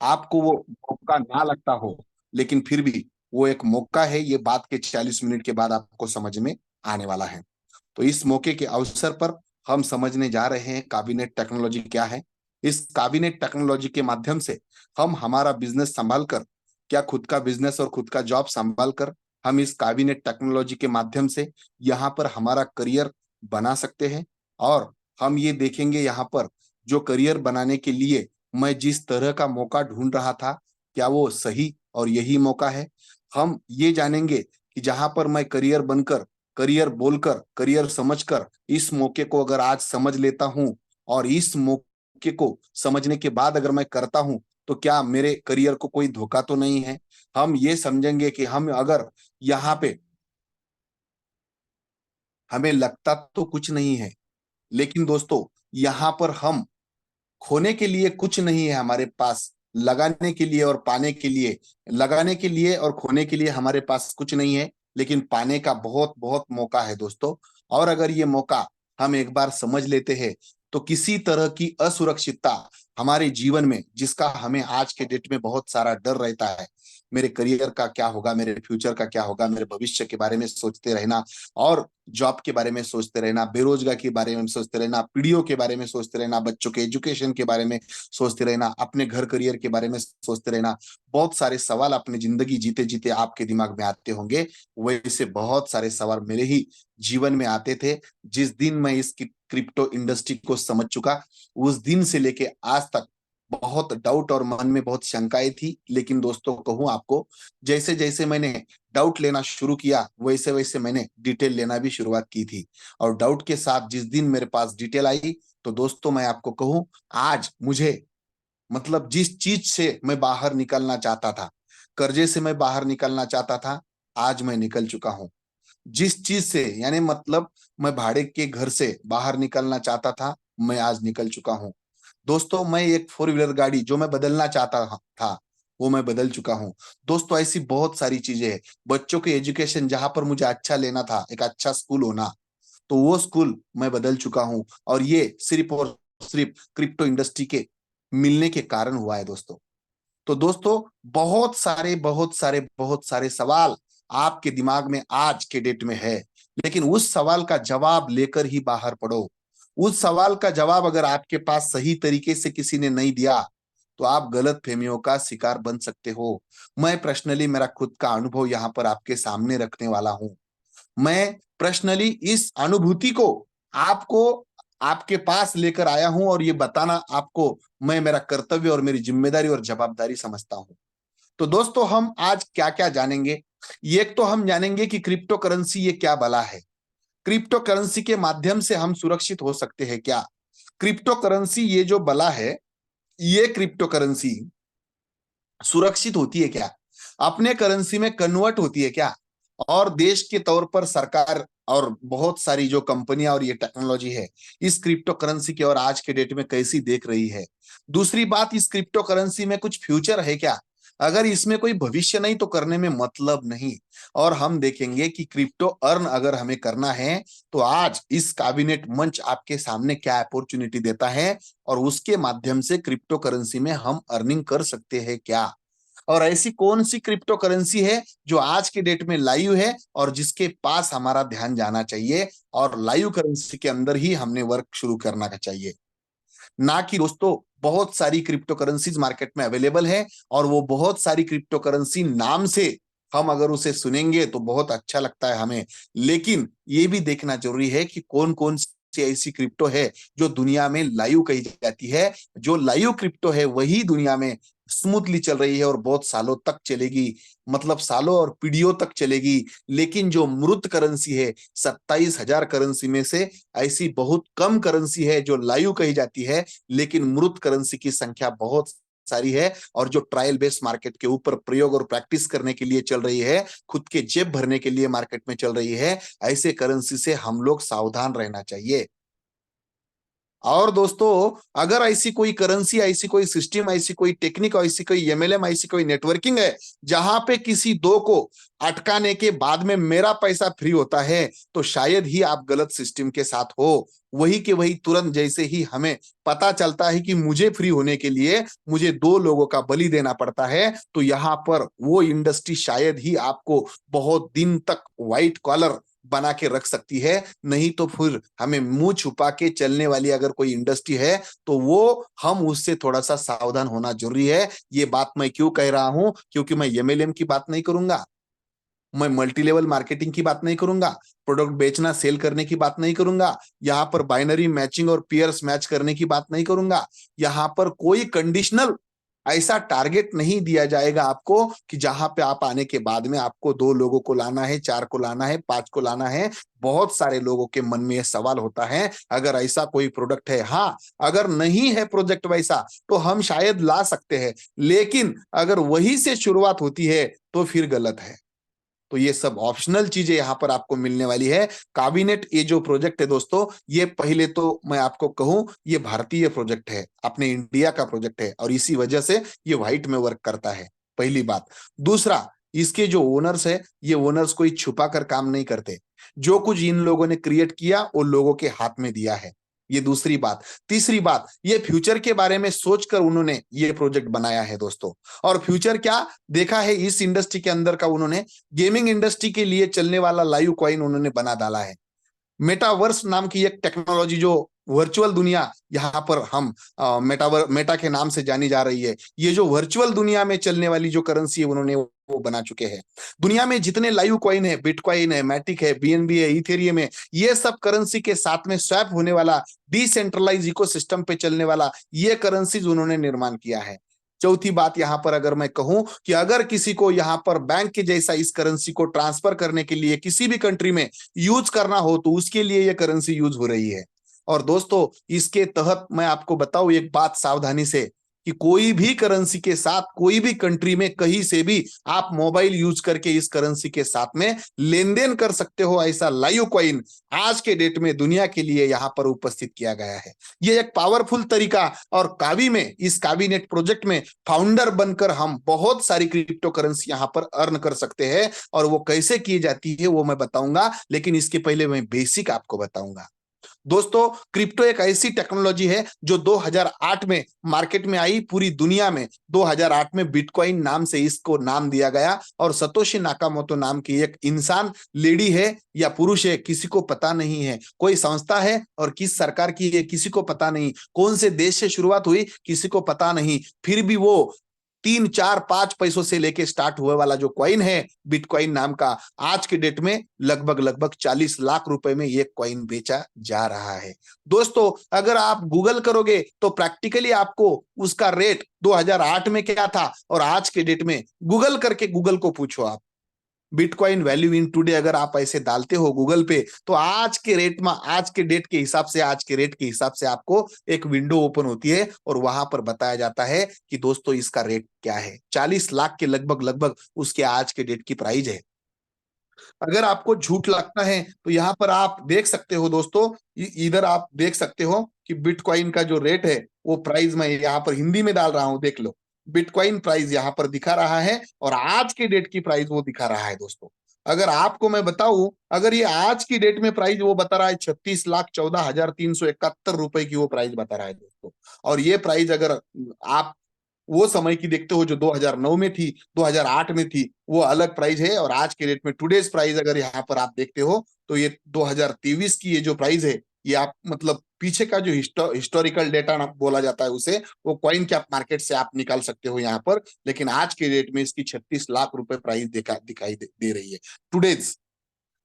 आपको वो मौका ना लगता हो, लेकिन फिर भी वो एक मौका है, ये बात के 40 मिनट के बाद आपको समझ में आने वाला है। तो इस मौके के अवसर पर हम समझने जा रहे हैं कैबिनेट टेक्नोलॉजी क्या है। इस कैबिनेट टेक्नोलॉजी के माध्यम से हम हमारा बिजनेस संभाल कर, क्या खुद का बिजनेस और खुद का जॉब संभाल कर, हम इस कैबिनेट टेक्नोलॉजी के माध्यम से यहाँ पर हमारा करियर बना सकते हैं। और हम ये देखेंगे यहाँ पर जो करियर बनाने के लिए मैं जिस तरह का मौका ढूंढ रहा था, क्या वो सही और यही मौका है। हम ये जानेंगे कि जहां पर मैं करियर बनकर, करियर बोलकर, करियर समझकर इस मौके को अगर आज समझ लेता हूं, और इस मौके को समझने के बाद अगर मैं करता हूं, तो क्या मेरे करियर को कोई धोखा तो नहीं है। हम ये समझेंगे कि हम अगर यहाँ पे हमें लगता तो कुछ नहीं है, लेकिन दोस्तों यहाँ पर हम खोने के लिए कुछ नहीं है हमारे पास, लगाने के लिए और पाने के लिए, लगाने के लिए और खोने के लिए हमारे पास कुछ नहीं है, लेकिन पाने का बहुत बहुत मौका है दोस्तों। और अगर ये मौका हम एक बार समझ लेते हैं, तो किसी तरह की असुरक्षितता हमारे जीवन में, जिसका हमें आज के डेट में बहुत सारा डर रहता है, मेरे करियर का क्या होगा, मेरे फ्यूचर का क्या होगा, मेरे भविष्य के बारे में सोचते रहना, और जॉब के बारे में सोचते रहना, बेरोजगार के बारे में सोचते रहना, पीढ़ियों के बारे में सोचते रहना, बच्चों के एजुकेशन के बारे में सोचते रहना, अपने घर करियर के बारे में सोचते रहना, बहुत सारे सवाल अपनी जिंदगी जीते जीते आपके दिमाग में आते होंगे। वैसे बहुत सारे सवाल मेरे ही जीवन में आते थे। जिस दिन मैं इस क्रिप्टो इंडस्ट्री को समझ चुका, उस दिन से लेके आज तक बहुत डाउट और मन में बहुत शंकाएं थी। लेकिन दोस्तों कहूं आपको, जैसे जैसे मैंने डाउट लेना शुरू किया, वैसे वैसे मैंने डिटेल लेना भी शुरुआत की थी। और डाउट के साथ जिस दिन मेरे पास डिटेल आई, तो दोस्तों मैं आपको कहूं, आज मुझे, मतलब जिस चीज से मैं बाहर निकलना चाहता था, कर्जे से मैं बाहर निकलना चाहता था, आज मैं निकल चुका हूं। जिस चीज से, यानी मतलब मैं भाड़े के घर से बाहर निकलना चाहता था, मैं आज निकल चुका हूं। दोस्तों मैं एक फोर व्हीलर गाड़ी जो मैं बदलना चाहता था, वो मैं बदल चुका हूँ। दोस्तों ऐसी बहुत सारी चीजें हैं। बच्चों के एजुकेशन जहां पर मुझे अच्छा लेना था, एक अच्छा स्कूल होना, तो वो स्कूल मैं बदल चुका हूँ। और ये सिर्फ और सिर्फ क्रिप्टो इंडस्ट्री के मिलने के कारण हुआ है दोस्तों। तो दोस्तों बहुत सारे बहुत सारे बहुत सारे सवाल आपके दिमाग में आज के डेट में है, लेकिन उस सवाल का जवाब लेकर ही बाहर पड़ो। उस सवाल का जवाब अगर आपके पास सही तरीके से किसी ने नहीं दिया, तो आप गलत फहमियों का शिकार बन सकते हो। मैं पर्सनली मेरा खुद का अनुभव यहाँ पर आपके सामने रखने वाला हूँ। मैं पर्सनली इस अनुभूति को आपको, आपके पास लेकर आया हूं, और ये बताना आपको मैं मेरा कर्तव्य और मेरी जिम्मेदारी और जवाबदारी समझता हूं। तो दोस्तों हम आज क्या क्या जानेंगे। एक तो हम जानेंगे कि क्रिप्टो करेंसी ये क्या बला है। क्रिप्टो करेंसी के माध्यम से हम सुरक्षित हो सकते हैं क्या। क्रिप्टो करेंसी ये जो बला है, ये क्रिप्टो करेंसी सुरक्षित होती है क्या, अपने करेंसी में कन्वर्ट होती है क्या, और देश के तौर पर सरकार और बहुत सारी जो कंपनियां और ये टेक्नोलॉजी है, इस क्रिप्टो करेंसी की और आज के डेट में कैसी देख रही है। दूसरी बात, इस क्रिप्टो करेंसी में कुछ फ्यूचर है क्या, अगर इसमें कोई भविष्य नहीं तो करने में मतलब नहीं। और हम देखेंगे कि क्रिप्टो अर्न अगर हमें करना है, तो आज इस कैबिनेट मंच आपके सामने क्या अपॉर्चुनिटी देता है, और उसके माध्यम से क्रिप्टो करेंसी में हम अर्निंग कर सकते हैं क्या। और ऐसी कौन सी क्रिप्टो करेंसी है जो आज के डेट में लाइव है और जिसके पास हमारा ध्यान जाना चाहिए, और लाइव करेंसी के अंदर ही हमने वर्क शुरू करना चाहिए। ना कि दोस्तों बहुत सारी क्रिप्टो करेंसीज मार्केट में अवेलेबल है, और वो बहुत सारी क्रिप्टो करेंसी नाम से हम अगर उसे सुनेंगे तो बहुत अच्छा लगता है हमें, लेकिन ये भी देखना जरूरी है कि कौन कौन सी ऐसी क्रिप्टो है जो दुनिया में लाइव कही जाती है। जो लाइव क्रिप्टो है वही दुनिया में स्मूथली चल रही है और बहुत सालों तक चलेगी, मतलब सालों और पीढ़ियों तक चलेगी। लेकिन जो मृत करेंसी है, 27,000 करेंसी में से ऐसी बहुत कम करेंसी है जो लाइव कही जाती है, लेकिन मृत करेंसी की संख्या बहुत सारी है, और जो ट्रायल बेस्ड मार्केट के ऊपर प्रयोग और प्रैक्टिस करने के लिए चल रही है, खुद के जेब भरने के लिए मार्केट में चल रही है। ऐसे करेंसी से हम लोग सावधान रहना चाहिए। और दोस्तों, अगर ऐसी कोई करेंसी, ऐसी कोई सिस्टम, ऐसी कोई टेक्निक, ऐसी कोई एमएलएम, ऐसी कोई नेटवर्किंग है जहां पे किसी दो को अटकाने के बाद में मेरा पैसा फ्री होता है, तो शायद ही आप गलत सिस्टम के साथ हो। वही के वही तुरंत जैसे ही हमें पता चलता है कि मुझे फ्री होने के लिए मुझे दो लोगों का बलि देना पड़ता है, तो यहाँ पर वो इंडस्ट्री शायद ही आपको बहुत दिन तक व्हाइट कॉलर बना के रख सकती है। नहीं तो फिर हमें मुंह छुपा के चलने वाली अगर कोई इंडस्ट्री है तो वो हम उससे थोड़ा सा सावधान होना जरूरी है। ये बात मैं क्यों कह रहा हूं? क्योंकि मैं एमएलएम की बात नहीं करूंगा, मैं मल्टी लेवल मार्केटिंग की बात नहीं करूंगा, प्रोडक्ट बेचना सेल करने की बात नहीं करूंगा, यहाँ पर बाइनरी मैचिंग और पेयर्स मैच करने की बात नहीं करूंगा। यहाँ पर कोई कंडीशनल ऐसा टारगेट नहीं दिया जाएगा आपको कि जहां पे आप आने के बाद में आपको दो लोगों को लाना है, चार को लाना है, पांच को लाना है। बहुत सारे लोगों के मन में यह सवाल होता है, अगर ऐसा कोई प्रोडक्ट है, हाँ, अगर नहीं है प्रोजेक्ट वैसा तो हम शायद ला सकते हैं, लेकिन अगर वही से शुरुआत होती है तो फिर गलत है। तो ये सब ऑप्शनल चीजें यहाँ पर आपको मिलने वाली है। काबिनेट ये जो प्रोजेक्ट है दोस्तों, ये पहले तो मैं आपको कहूं, ये भारतीय प्रोजेक्ट है, अपने इंडिया का प्रोजेक्ट है, और इसी वजह से ये व्हाइट में वर्क करता है, पहली बात। दूसरा, इसके जो ओनर्स है, ये ओनर्स कोई छुपा कर काम नहीं करते। जो कुछ इन लोगों ने क्रिएट किया वो लोगों के हाथ में दिया है, ये दूसरी बात। तीसरी बात, ये फ्यूचर के बारे में सोचकर उन्होंने ये प्रोजेक्ट बनाया है दोस्तों। और फ्यूचर क्या देखा है इस इंडस्ट्री के अंदर का, उन्होंने गेमिंग इंडस्ट्री के लिए चलने वाला लाइव कॉइन उन्होंने बना डाला है। मेटावर्स नाम की एक टेक्नोलॉजी, जो वर्चुअल दुनिया यहाँ पर हम मेटा के नाम से जानी जा रही है, ये जो वर्चुअल दुनिया में चलने वाली जो करेंसी है उन्होंने वो बना चुके हैं। दुनिया में जितने लाइव कॉइन है, बिटकॉइन है, मैटिक है, बीएनबी है, इथेरियम है, ये सब करेंसी के साथ में स्वैप होने वाला, डिसेंट्रलाइज इकोसिस्टम पे चलने वाला ये करेंसीज उन्होंने निर्माण किया है। चौथी बात यहां पर अगर मैं कहूं कि अगर किसी को यहां पर बैंक के जैसा इस करेंसी को ट्रांसफर करने के लिए किसी भी कंट्री में यूज करना हो तो उसके लिए यह करेंसी यूज हो रही है। और दोस्तों, इसके तहत मैं आपको बताऊं एक बात सावधानी से, कि कोई भी करेंसी के साथ कोई भी कंट्री में कहीं से भी आप मोबाइल यूज करके इस करेंसी के साथ में लेन देन कर सकते हो, ऐसा लाइव कॉइन आज के डेट में दुनिया के लिए यहां पर उपस्थित किया गया है। ये एक पावरफुल तरीका, और कावी में, इस कावीनेट प्रोजेक्ट में फाउंडर बनकर हम बहुत सारी क्रिप्टो करेंसी यहां पर अर्न कर सकते हैं। और वो कैसे की जाती है वो मैं बताऊंगा, लेकिन इसके पहले मैं बेसिक आपको बताऊंगा। दोस्तों, क्रिप्टो एक ऐसी टेक्नोलॉजी है जो 2008 में मार्केट में आई पूरी दुनिया में। 2008 में बिटकॉइन नाम से इसको नाम दिया गया, और सतोशी नाकामोटो नाम की एक इंसान, लेडी है या पुरुष है किसी को पता नहीं है, कोई संस्था है और किस सरकार की है किसी को पता नहीं, कौन से देश से शुरुआत हुई किसी को पता नहीं, फिर भी वो 3 4 5 पैसों से लेके स्टार्ट हुए वाला जो कॉइन है बिटकॉइन नाम का, आज के डेट में लगभग लगभग 40 लाख रुपए में ये कॉइन बेचा जा रहा है। दोस्तों, अगर आप गूगल करोगे तो प्रैक्टिकली आपको उसका रेट 2008 में क्या था और आज के डेट में, गूगल करके गूगल को पूछो आप, बिटकॉइन वैल्यू इन टुडे अगर आप ऐसे डालते हो गूगल पे, तो आज के रेट में, आज के डेट के हिसाब से, आज के रेट के हिसाब से आपको एक विंडो ओपन होती है और वहां पर बताया जाता है कि दोस्तों इसका रेट क्या है। 40 लाख के लगभग लगभग उसके आज के डेट की प्राइस है। अगर आपको झूठ लगता है तो यहाँ पर आप देख सकते हो दोस्तों, इधर आप देख सकते हो कि बिटकॉइन का जो रेट है वो प्राइस मैं यहाँ पर हिंदी में डाल रहा हूँ, देख लो। बिटकॉइन प्राइस यहाँ पर दिखा रहा है और आज के डेट की प्राइस वो दिखा रहा है दोस्तों। अगर आपको मैं बताऊं, अगर ये आज की डेट में प्राइस वो बता रहा है 36,14,371 रुपए की वो प्राइस बता रहा है दोस्तों। और ये प्राइस अगर आप वो समय की देखते हो जो 2009 में थी, 2008 में थी, वो अलग प्राइस है। और आज के रेट में टुडेज प्राइस अगर यहाँ पर आप देखते हो तो ये 2023 की ये जो प्राइस है, ये आप मतलब पीछे का जो हिस्टोरिकल डेटा बोला जाता है उसे, वो कॉइन कैप मार्केट से आप निकाल सकते हो यहाँ पर। लेकिन आज के रेट में इसकी 36 लाख रुपए प्राइस दिखाई दे रही है टुडेज।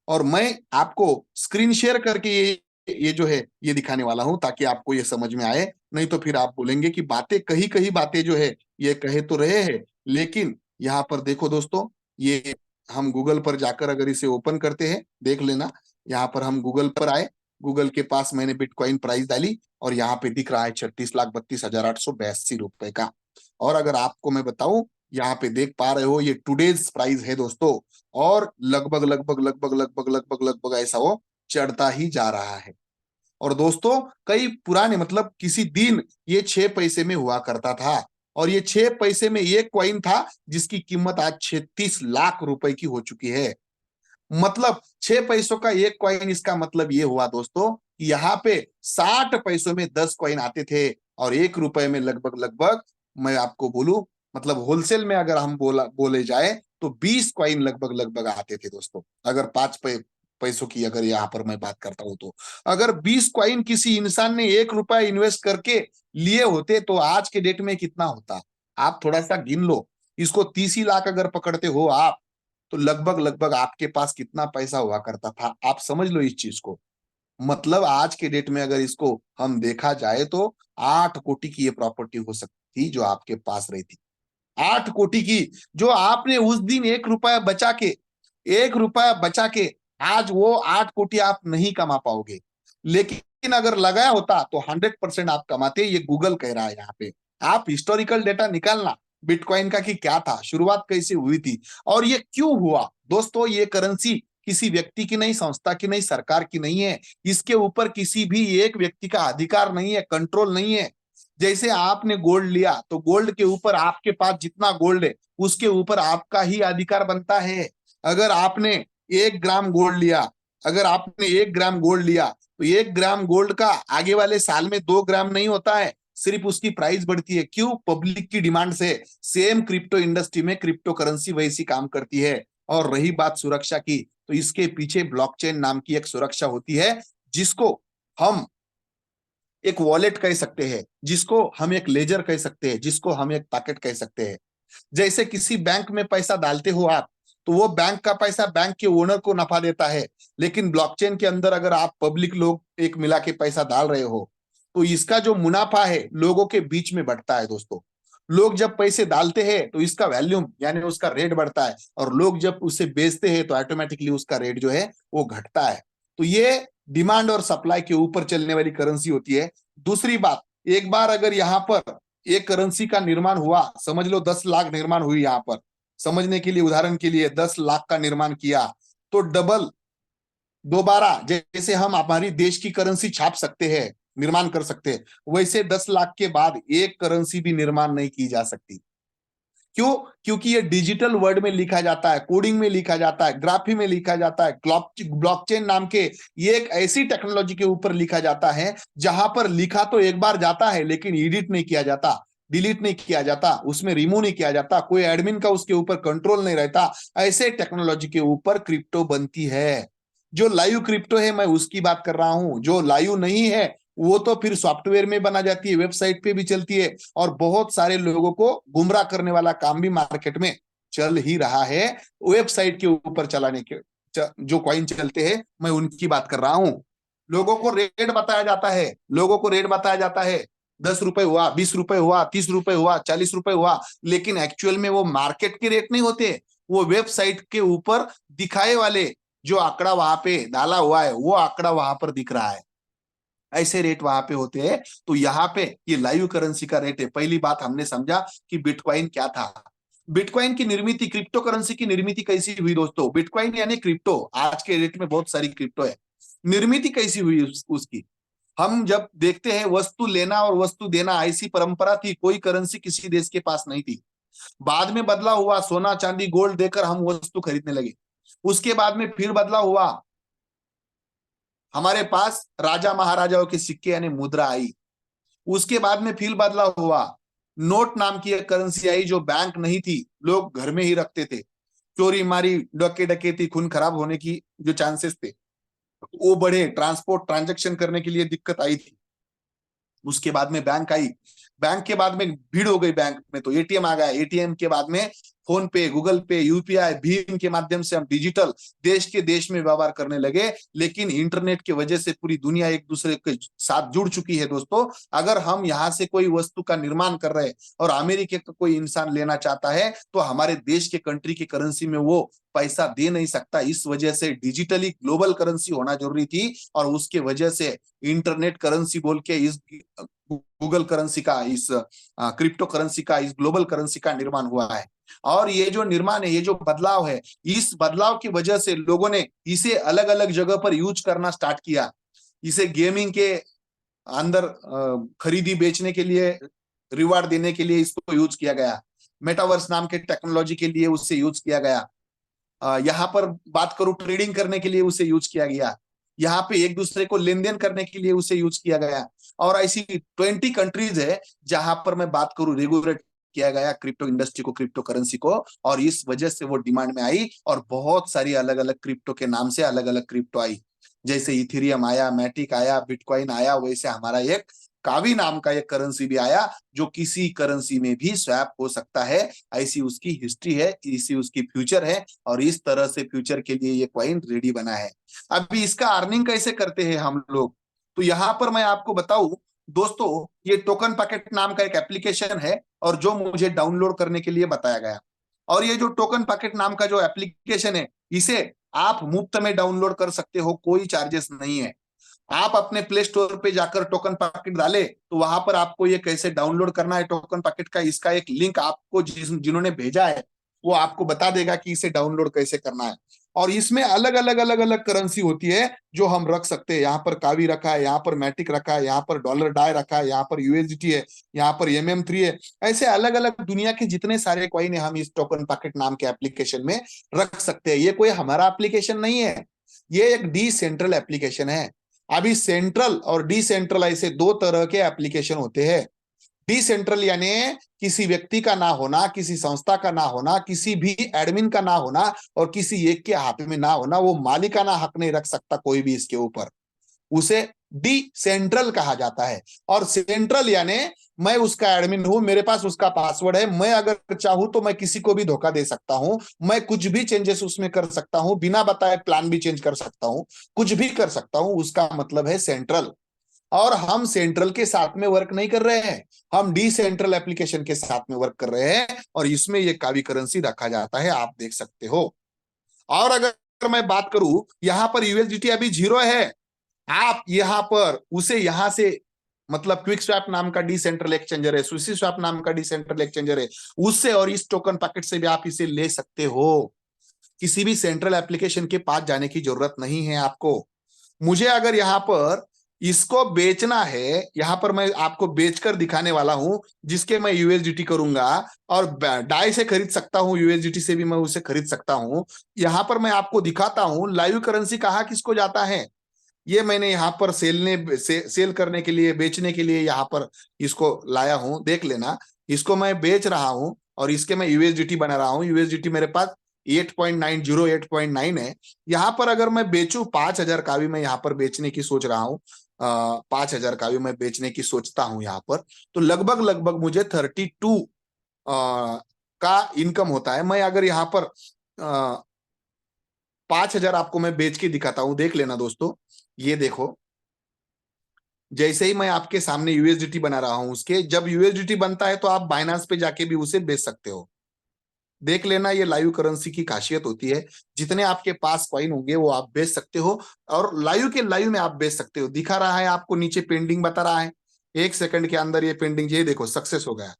और मैं आपको स्क्रीन शेयर करके ये जो है ये दिखाने वाला हूं ताकि आपको ये समझ में आए। नहीं तो फिर आप बोलेंगे कि बातें कही कही बातें जो है ये कहे तो रहे हैं, लेकिन यहाँ पर देखो दोस्तों, ये हम गूगल पर जाकर अगर इसे ओपन करते हैं, देख लेना। यहाँ पर हम गूगल पर आए, गूगल के पास मैंने बिटकॉइन प्राइस डाली और यहाँ पे दिख रहा है 36,32,882 रुपए का। और अगर आपको मैं बताऊं, यहाँ पे देख पा रहे हो ये टुडेज प्राइस है दोस्तों। और लगभग लगभग लगभग लगभग लगभग लगभग ऐसा वो चढ़ता ही जा रहा है। और दोस्तों कई पुराने मतलब किसी दिन ये 6 पैसे में हुआ करता था, और ये 6 पैसे में एक कॉइन था जिसकी कीमत आज 36 लाख रुपए की हो चुकी है। मतलब 6 पैसों का एक कॉइन, इसका मतलब ये हुआ दोस्तों कि यहाँ पे 60 पैसों में 10 कॉइन आते थे, और 1 रुपए में लगभग लगभग, मैं आपको बोलूं, मतलब होलसेल में अगर हम बोले जाए तो 20 कॉइन लगभग लगभग आते थे दोस्तों। अगर 5 पैसों की अगर यहाँ पर मैं बात करता हूं तो अगर 20 कॉइन किसी इंसान ने 1 रुपया इन्वेस्ट करके लिए होते तो आज के डेट में कितना होता, आप थोड़ा सा गिन लो। इसको 30 ही लाख अगर पकड़ते हो आप, तो लगभग लगभग आपके पास कितना पैसा हुआ करता था, आप समझ लो इस चीज को। मतलब आज के डेट में अगर इसको हम देखा जाए तो 8 कोटि की ये प्रॉपर्टी हो सकती थी जो आपके पास रही थी। 8 कोटि की, जो आपने उस दिन 1 रुपया बचा के, 1 रुपया बचा के, आज वो 8 कोटि आप नहीं कमा पाओगे। लेकिन अगर लगाया होता तो 100% आप कमाते, ये गूगल कह रहा है यहाँ पे। आप हिस्टोरिकल डेटा निकालना बिटकॉइन का कि क्या था, शुरुआत कैसे हुई थी और ये क्यों हुआ। दोस्तों ये करेंसी किसी व्यक्ति की नहीं, संस्था की नहीं, सरकार की नहीं है। इसके ऊपर किसी भी एक व्यक्ति का अधिकार नहीं है, कंट्रोल नहीं है। जैसे आपने गोल्ड लिया तो गोल्ड के ऊपर आपके पास जितना गोल्ड है उसके ऊपर आपका ही अधिकार बनता है। अगर आपने 1 ग्राम गोल्ड लिया, अगर आपने 1 ग्राम गोल्ड लिया तो 1 ग्राम गोल्ड का आगे वाले साल में 2 ग्राम नहीं होता है, सिर्फ उसकी प्राइस बढ़ती है। क्यों? पब्लिक की डिमांड से। सेम क्रिप्टो इंडस्ट्री में क्रिप्टो करेंसी वैसी काम करती है। और रही बात सुरक्षा की, तो इसके पीछे ब्लॉकचेन नाम की एक सुरक्षा होती है, जिसको हम एक वॉलेट कह सकते हैं, जिसको हम एक लेजर कह सकते हैं, जिसको हम एक पैकेट कह सकते हैं। जैसे किसी बैंक में पैसा डालते हो आप, तो वो बैंक का पैसा बैंक के ओनर को नफा देता है। लेकिन ब्लॉकचेन के अंदर अगर आप पब्लिक लोग एक मिला के पैसा डाल रहे हो, तो इसका जो मुनाफा है लोगों के बीच में बढ़ता है दोस्तों। लोग जब पैसे डालते हैं तो इसका वैल्यूम यानी उसका रेट बढ़ता है, और लोग जब उसे बेचते हैं तो ऑटोमेटिकली उसका रेट जो है वो घटता है। तो ये डिमांड और सप्लाई के ऊपर चलने वाली करेंसी होती है। दूसरी बात, एक बार अगर यहाँ पर एक करेंसी का निर्माण हुआ, समझ लो 10 लाख निर्माण हुई यहाँ पर, समझने के लिए उदाहरण के लिए 10 लाख का निर्माण किया, तो डबल दोबारा जैसे हम हमारी देश की करेंसी छाप सकते हैं, निर्माण कर सकते हैं, वैसे 10 लाख के बाद एक करेंसी भी निर्माण नहीं की जा सकती। क्यों? क्योंकि ये डिजिटल वर्ड में लिखा जाता है, कोडिंग में लिखा जाता है, ग्राफी में लिखा जाता है, ब्लॉकचेन नाम के ये एक ऐसी टेक्नोलॉजी के ऊपर लिखा जाता है जहां पर लिखा तो एक बार जाता है लेकिन एडिट नहीं किया जाता, डिलीट नहीं किया जाता, उसमें रिमूव नहीं किया जाता, कोई एडमिन का उसके ऊपर कंट्रोल नहीं रहता। ऐसे टेक्नोलॉजी के ऊपर क्रिप्टो बनती है। जो लाइव क्रिप्टो है मैं उसकी बात कर रहा हूं, जो लाइव नहीं है वो तो फिर सॉफ्टवेयर में बना जाती है, वेबसाइट पे भी चलती है, और बहुत सारे लोगों को गुमराह करने वाला काम भी मार्केट में चल ही रहा है। वेबसाइट के ऊपर चलाने के जो कॉइन चलते हैं मैं उनकी बात कर रहा हूं। लोगों को रेट बताया जाता है, लोगों को रेट बताया जाता है, 10 रुपए हुआ, 20 रुपए हुआ, 30 रुपए हुआ, 40 रुपए हुआ, लेकिन एक्चुअल में वो मार्केट के रेट नहीं होते। वो वेबसाइट के ऊपर दिखाए वाले जो आंकड़ा वहां पे डाला हुआ है वो आंकड़ा वहां पर दिख रहा है, ऐसे रेट वहां पे होते हैं। तो यहाँ पे ये लाइव करेंसी का रेट है। पहली बात हमने समझा कि बिटकॉइन क्या था। बिटकॉइन की निर्मित, क्रिप्टो करेंसी की निर्मित कैसी हुई दोस्तों? बिटकॉइन यानी क्रिप्टो, आज के डेट में बहुत सारी क्रिप्टो है। निर्मित कैसी हुई उसकी? हम जब देखते हैं वस्तु लेना और वस्तु देना, ऐसी परंपरा थी, कोई करेंसी किसी देश के पास नहीं थी। बाद में बदला हुआ, सोना चांदी गोल्ड देकर हम वस्तु खरीदने लगे। उसके बाद में फिर बदला हुआ, हमारे पास राजा महाराजाओं के सिक्के यानी मुद्रा आई। उसके बाद में फिर बदला हुआ, नोट नाम की एक करेंसी आई जो बैंक नहीं थी, लोग घर में ही रखते थे। चोरी मारी, डकैती, खून खराब होने की जो चांसेस थे वो बढ़े, ट्रांसपोर्ट ट्रांजैक्शन करने के लिए दिक्कत आई थी। उसके बाद में बैंक आई, बैंक के बाद में भीड़ हो गई, बैंक में तो एटीएम आ गया, एटीएम के बाद में फोन पे, गूगल पे, यूपीआई, भीम के माध्यम से हम डिजिटल देश के देश में व्यवहार करने लगे। लेकिन इंटरनेट की वजह से पूरी दुनिया एक दूसरे के साथ जुड़ चुकी है दोस्तों। अगर हम यहाँ से कोई वस्तु का निर्माण कर रहे हैं और अमेरिका का कोई इंसान लेना चाहता है तो हमारे देश के कंट्री की करेंसी में वो पैसा दे नहीं सकता। इस वजह से डिजिटली ग्लोबल करेंसी होना जरूरी थी, और उसके वजह से इंटरनेट करेंसी बोल के इस गूगल करेंसी का, इस क्रिप्टो करेंसी का, इस ग्लोबल करेंसी का निर्माण हुआ है। और ये जो निर्माण है, ये जो बदलाव है, इस बदलाव की वजह से लोगों ने इसे अलग अलग जगह पर यूज करना स्टार्ट किया। इसे गेमिंग के अंदर खरीदी बेचने के लिए, रिवार्ड देने के लिए इसको यूज किया गया। मेटावर्स नाम के टेक्नोलॉजी के लिए उससे यूज किया गया। यहाँ पर बात करूं, ट्रेडिंग करने के लिए उसे यूज किया गया। यहाँ पे एक दूसरे को लेन देन करने के लिए उसे यूज किया गया। और ऐसी 20 कंट्रीज है जहां पर मैं बात करूं, रेगुलेट किया गया क्रिप्टो इंडस्ट्री को, क्रिप्टो करेंसी को। और इस वजह से वो डिमांड में आई और बहुत सारी अलग अलग क्रिप्टो के नाम से अलग अलग क्रिप्टो आई। जैसे इथेरियम आया, मैटिक आया, बिटकॉइन आया, वैसे हमारा एक कावी नाम का एक करेंसी भी आया जो किसी करेंसी में भी स्वैप हो सकता है। ऐसी उसकी हिस्ट्री है, ऐसी उसकी फ्यूचर है, और इस तरह से फ्यूचर के लिए ये कॉइन रेडी बना है। अभी इसका अर्निंग कैसे करते हैं हम लोग, तो यहाँ पर मैं आपको बताऊं दोस्तों, ये टोकन पैकेट नाम का एक एप्लीकेशन है और जो मुझे डाउनलोड करने के लिए बताया गया। और ये जो टोकन पैकेट नाम का जो एप्लीकेशन है, इसे आप मुफ्त में डाउनलोड कर सकते हो, कोई चार्जेस नहीं है। आप अपने प्ले स्टोर पे जाकर टोकन पैकेट डाले तो वहां पर आपको ये कैसे डाउनलोड करना है टोकन पैकेट का, इसका एक लिंक आपको जिन्होंने भेजा है वो आपको बता देगा कि इसे डाउनलोड कैसे करना है। और इसमें अलग अलग करेंसी होती है जो हम रख सकते हैं। यहाँ पर कावी रखा है, यहाँ पर मैटिक रखा है, यहाँ पर डॉलर डाई रखा है, यहाँ पर यूएसडीटी है, यहाँ पर MM3 है। ऐसे अलग अलग दुनिया के जितने सारे कॉइन है हम इस टोकन पैकेट नाम के एप्लीकेशन में रख सकते हैं। ये कोई हमारा एप्लीकेशन नहीं है, ये एक डिसेंट्रल एप्लीकेशन है। अभी सेंट्रल और डिसेंट्रल ऐसे दो तरह के एप्लीकेशन होते हैं। डिसेंट्रल यानी किसी व्यक्ति का ना होना, किसी संस्था का ना होना, किसी भी एडमिन का ना होना और किसी एक के हाथ में ना होना, वो मालिकाना हक नहीं रख सकता कोई भी इसके ऊपर, उसे डिसेंट्रल कहा जाता है। और सेंट्रल यानी मैं उसका एडमिन हूं, मेरे पास उसका पासवर्ड है, मैं अगर चाहूं तो मैं किसी को भी धोखा दे सकता हूं, मैं कुछ भी चेंजेस उसमें कर सकता हूं, बिना बताए प्लान भी चेंज कर सकता हूं, कुछ भी कर सकता हूं, उसका मतलब है सेंट्रल। और हम सेंट्रल के साथ में वर्क नहीं कर रहे हैं, हम डिसेंट्रल एप्लीकेशन के साथ में वर्क कर रहे हैं और इसमें ये कावी करेंसी रखा जाता है, आप देख सकते हो। और अगर मैं बात करूं, यहां पर यूएसडीटी अभी 0 है। आप यहां पर उसे यहां से, मतलब क्विक स्वैप नाम का डिसेंट्रल एक्सचेंजर है, स्विसी स्वैप नाम का डिसेंट्रल एक्सचेंजर है, उससे और इस टोकन पैकेट से भी आप इसे ले सकते हो। किसी भी सेंट्रल एप्लीकेशन के पास जाने की जरूरत नहीं है आपको। मुझे अगर यहाँ पर इसको बेचना है, यहां पर मैं आपको बेचकर दिखाने वाला हूं, जिसके मैं यूएसडीटी करूंगा और डाई से खरीद सकता हूं, यूएसडीटी से भी मैं उसे खरीद सकता हूं। यहां पर मैं आपको दिखाता हूं लाइव करेंसी कहाँ किसको जाता है। ये मैंने यहाँ पर सेल करने के लिए, बेचने के लिए यहाँ पर इसको लाया हूं, देख लेना। इसको मैं बेच रहा हूं और इसके मैं यूएसडीटी बना रहा हूं। यूएसडीटी मेरे पास 8.9 है। यहाँ पर अगर मैं बेचूं 5,000 का भी मैं यहाँ पर बेचने की सोच रहा हूँ, 5,000 का भी मैं बेचने की सोचता हूँ यहाँ पर, तो लगभग लगभग मुझे 32 का इनकम होता है। मैं अगर यहाँ पर 5,000 आपको मैं बेच के दिखाता हूं, देख लेना दोस्तों। ये देखो, जैसे ही मैं आपके सामने यूएसडीटी बना रहा हूं, उसके जब यूएसडीटी बनता है तो आप बाइनांस पे जाके भी उसे बेच सकते हो। देख लेना, ये लाइव करेंसी की खासियत होती है, जितने आपके पास कॉइन होंगे वो आप बेच सकते हो और लाइव के लाइव में आप बेच सकते हो। दिखा रहा है आपको, नीचे पेंडिंग बता रहा है, 1 सेकंड के अंदर ये पेंडिंग, ये देखो सक्सेस हो गया।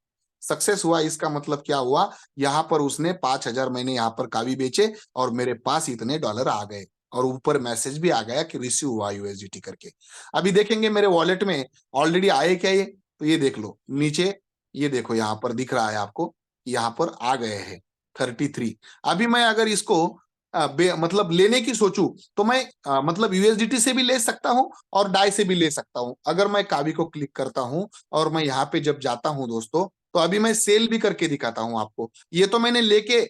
सक्सेस हुआ, इसका मतलब क्या हुआ, यहाँ पर उसने 5,000 मैंने यहाँ पर कावी बेचे और मेरे पास इतने डॉलर आ गए और ऊपर मैसेज भी आ गया कि रिसीव हुआ यूएसडीटी करके। अभी देखेंगे मेरे वॉलेट में ऑलरेडी आए क्या ये, तो ये देख लो नीचे, ये देखो यहाँ पर दिख रहा है आपको, यहाँ पर आ गए हैं 33। अभी मैं अगर इसको मतलब लेने की सोचूं तो मैं मतलब यूएसडीटी से भी ले सकता हूं और डाई से भी ले सकता हूं। अगर मैं कावी को क्लिक करता हूं और मैं यहाँ पे जब जाता हूं दोस्तों, तो अभी मैं सेल भी करके दिखाता हूं आपको। ये तो मैंने लेके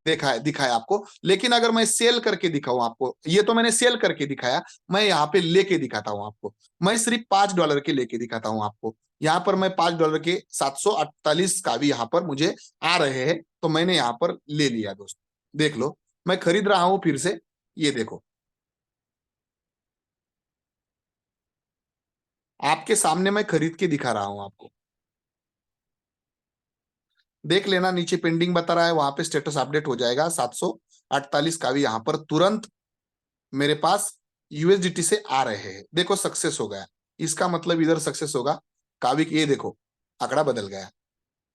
दिखाया आपको, लेकिन अगर मैं सेल करके दिखाऊं आपको, ये तो मैंने सेल करके दिखाया, मैं यहाँ पे लेके दिखाता हूं आपको। मैं सिर्फ $5 के लेके दिखाता हूं आपको। यहाँ पर मैं $5 के 748 का भी यहाँ पर मुझे आ रहे हैं, तो मैंने यहाँ पर ले लिया दोस्तों। देख लो, मैं खरीद रहा हूं फिर से, ये देखो आपके सामने मैं खरीद के दिखा रहा हूं आपको। देख लेना, नीचे पेंडिंग बता रहा है, वहां पे स्टेटस अपडेट हो जाएगा। 748 का भी यहाँ पर तुरंत मेरे पास यूएसडीटी से आ रहे हैं। देखो सक्सेस हो गया, इसका मतलब इधर सक्सेस होगा। काविक, ये देखो आंकड़ा बदल गया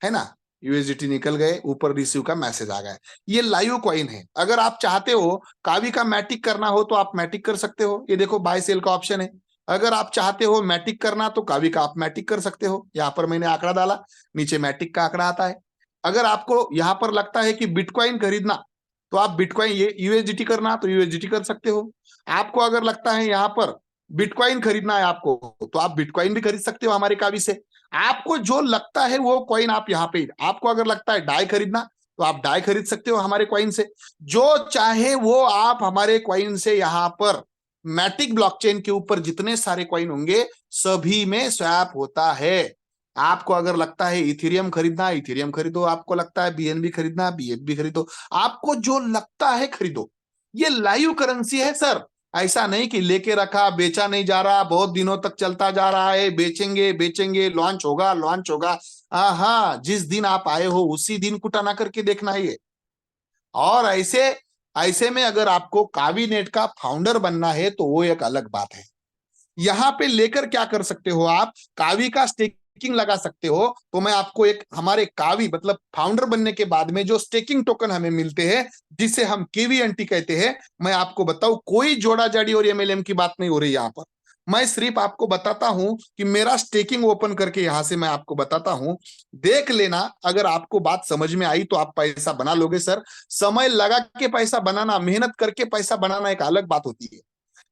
है ना। यूएसडीटी निकल गए, ऊपर रिसीव का मैसेज आ गया। ये लाइव कॉइन है। अगर आप चाहते हो कावी का मैटिक करना हो तो आप मैटिक कर सकते हो। ये देखो बाय सेल का ऑप्शन है। अगर आप चाहते हो मैटिक करना तो कावी का आप मैटिक कर सकते हो। यहाँ पर मैंने आंकड़ा डाला, नीचे मैटिक का आंकड़ा आता है। अगर आपको यहाँ पर लगता है कि बिटकॉइन खरीदना तो आप बिटकॉइन, ये यूएसडीटी करना तो यूएसडीटी कर सकते हो। आपको अगर लगता है यहाँ पर बिटकॉइन खरीदना है आपको तो आप बिटकॉइन भी खरीद सकते हो हमारे कावी से। आपको जो लगता है वो कॉइन आप यहाँ पे, आपको अगर लगता है डाई खरीदना तो आप डाई खरीद सकते हो हमारे कॉइन से। जो चाहे वो आप हमारे कॉइन से यहाँ पर मैटिक ब्लॉकचेन के ऊपर जितने सारे कॉइन होंगे सभी में स्वैप होता है। आपको अगर लगता है इथेरियम खरीदना, इथेरियम खरीदो। आपको लगता है बीएनबी खरीदना, बीएनबी खरीदो। आपको जो लगता है खरीदो। ये लाइव करेंसी है सर। ऐसा नहीं कि लेके रखा, बेचा नहीं जा रहा, बहुत दिनों तक चलता जा रहा है, बेचेंगे बेचेंगे, लॉन्च होगा लॉन्च होगा। हाँ, जिस दिन आप आए हो उसी दिन कुटाना करके देखना है ये। और ऐसे ऐसे में अगर आपको कावीनेट का फाउंडर बनना है तो वो एक अलग बात है। यहाँ पे लेकर क्या कर सकते हो आप, कावी का स्टेकिंग लगा सकते हो। तो मैं आपको एक हमारे कावी मतलब फाउंडर बनने के बाद में जो स्टेकिंग टोकन हमें मिलते हैं जिसे हम केवीएनटी कहते हैं, मैं आपको बताऊं, कोई जोड़ा जाड़ी और एमएलएम की बात नहीं हो रही यहाँ पर। मैं सिर्फ आपको बताता हूं कि मेरा स्टेकिंग ओपन करके यहां से मैं आपको बताता हूं, देख लेना। अगर आपको बात समझ में आई तो आप पैसा बना लोगे सर। समय लगा के पैसा बनाना, मेहनत करके पैसा बनाना एक अलग बात होती है।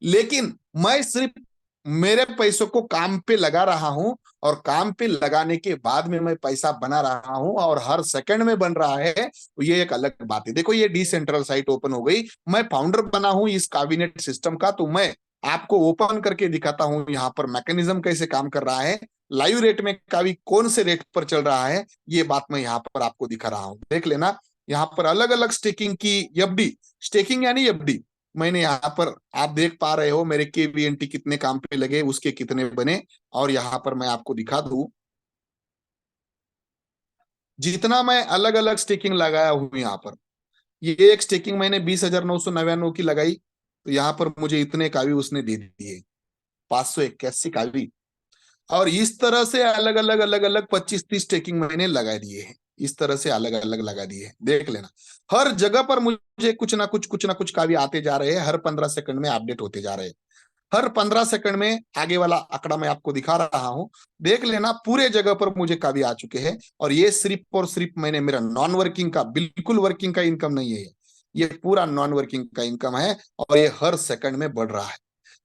लेकिन मैं सिर्फ मेरे पैसों को काम पे लगा रहा हूं और काम पे लगाने के बाद में मैं पैसा बना रहा हूं और हर सेकंड में बन रहा है, तो ये एक अलग बात है। देखो ये डिसेंट्रल साइट ओपन हो गई, मैं फाउंडर बना हूं इस काबिनेट सिस्टम का, तो मैं आपको ओपन करके दिखाता हूं यहाँ पर मैकेनिज्म कैसे काम कर रहा है। लाइव रेट में कावी कौन से रेट पर चल रहा है ये बात मैं यहाँ पर आपको दिखा रहा हूं, देख लेना। यहाँ पर अलग अलग स्टेकिंग की एफडी, स्टेकिंग यानी एफडी, मैंने यहाँ पर आप देख पा रहे हो मेरे केवीएनटी कितने काम पे लगे, उसके कितने बने। और यहाँ पर मैं आपको दिखा दूं जितना मैं अलग अलग स्टेकिंग लगाया हूं यहाँ पर। ये एक स्टेकिंग मैंने 20,999 की लगाई तो यहाँ पर मुझे इतने कावी उसने दे दिए, 581 कावी। और इस तरह से अलग अलग 25-30 स्टेकिंग मैंने लगा दिए हैं। इस तरह से अलग अलग लगा दिए हैं, देख लेना। हर जगह पर मुझे कुछ ना कुछ कावी आते जा रहे हैं, हर 15 सेकंड में अपडेट होते जा रहे हैं। हर 15 सेकंड में आगे वाला आंकड़ा मैं आपको दिखा रहा हूं, देख लेना। पूरे जगह पर मुझे कावी आ चुके हैं और ये सिर्फ और सिर्फ मैंने मेरा नॉन वर्किंग का, बिल्कुल वर्किंग का इनकम नहीं है ये पूरा नॉन वर्किंग का इनकम है और ये हर सेकंड में बढ़ रहा है।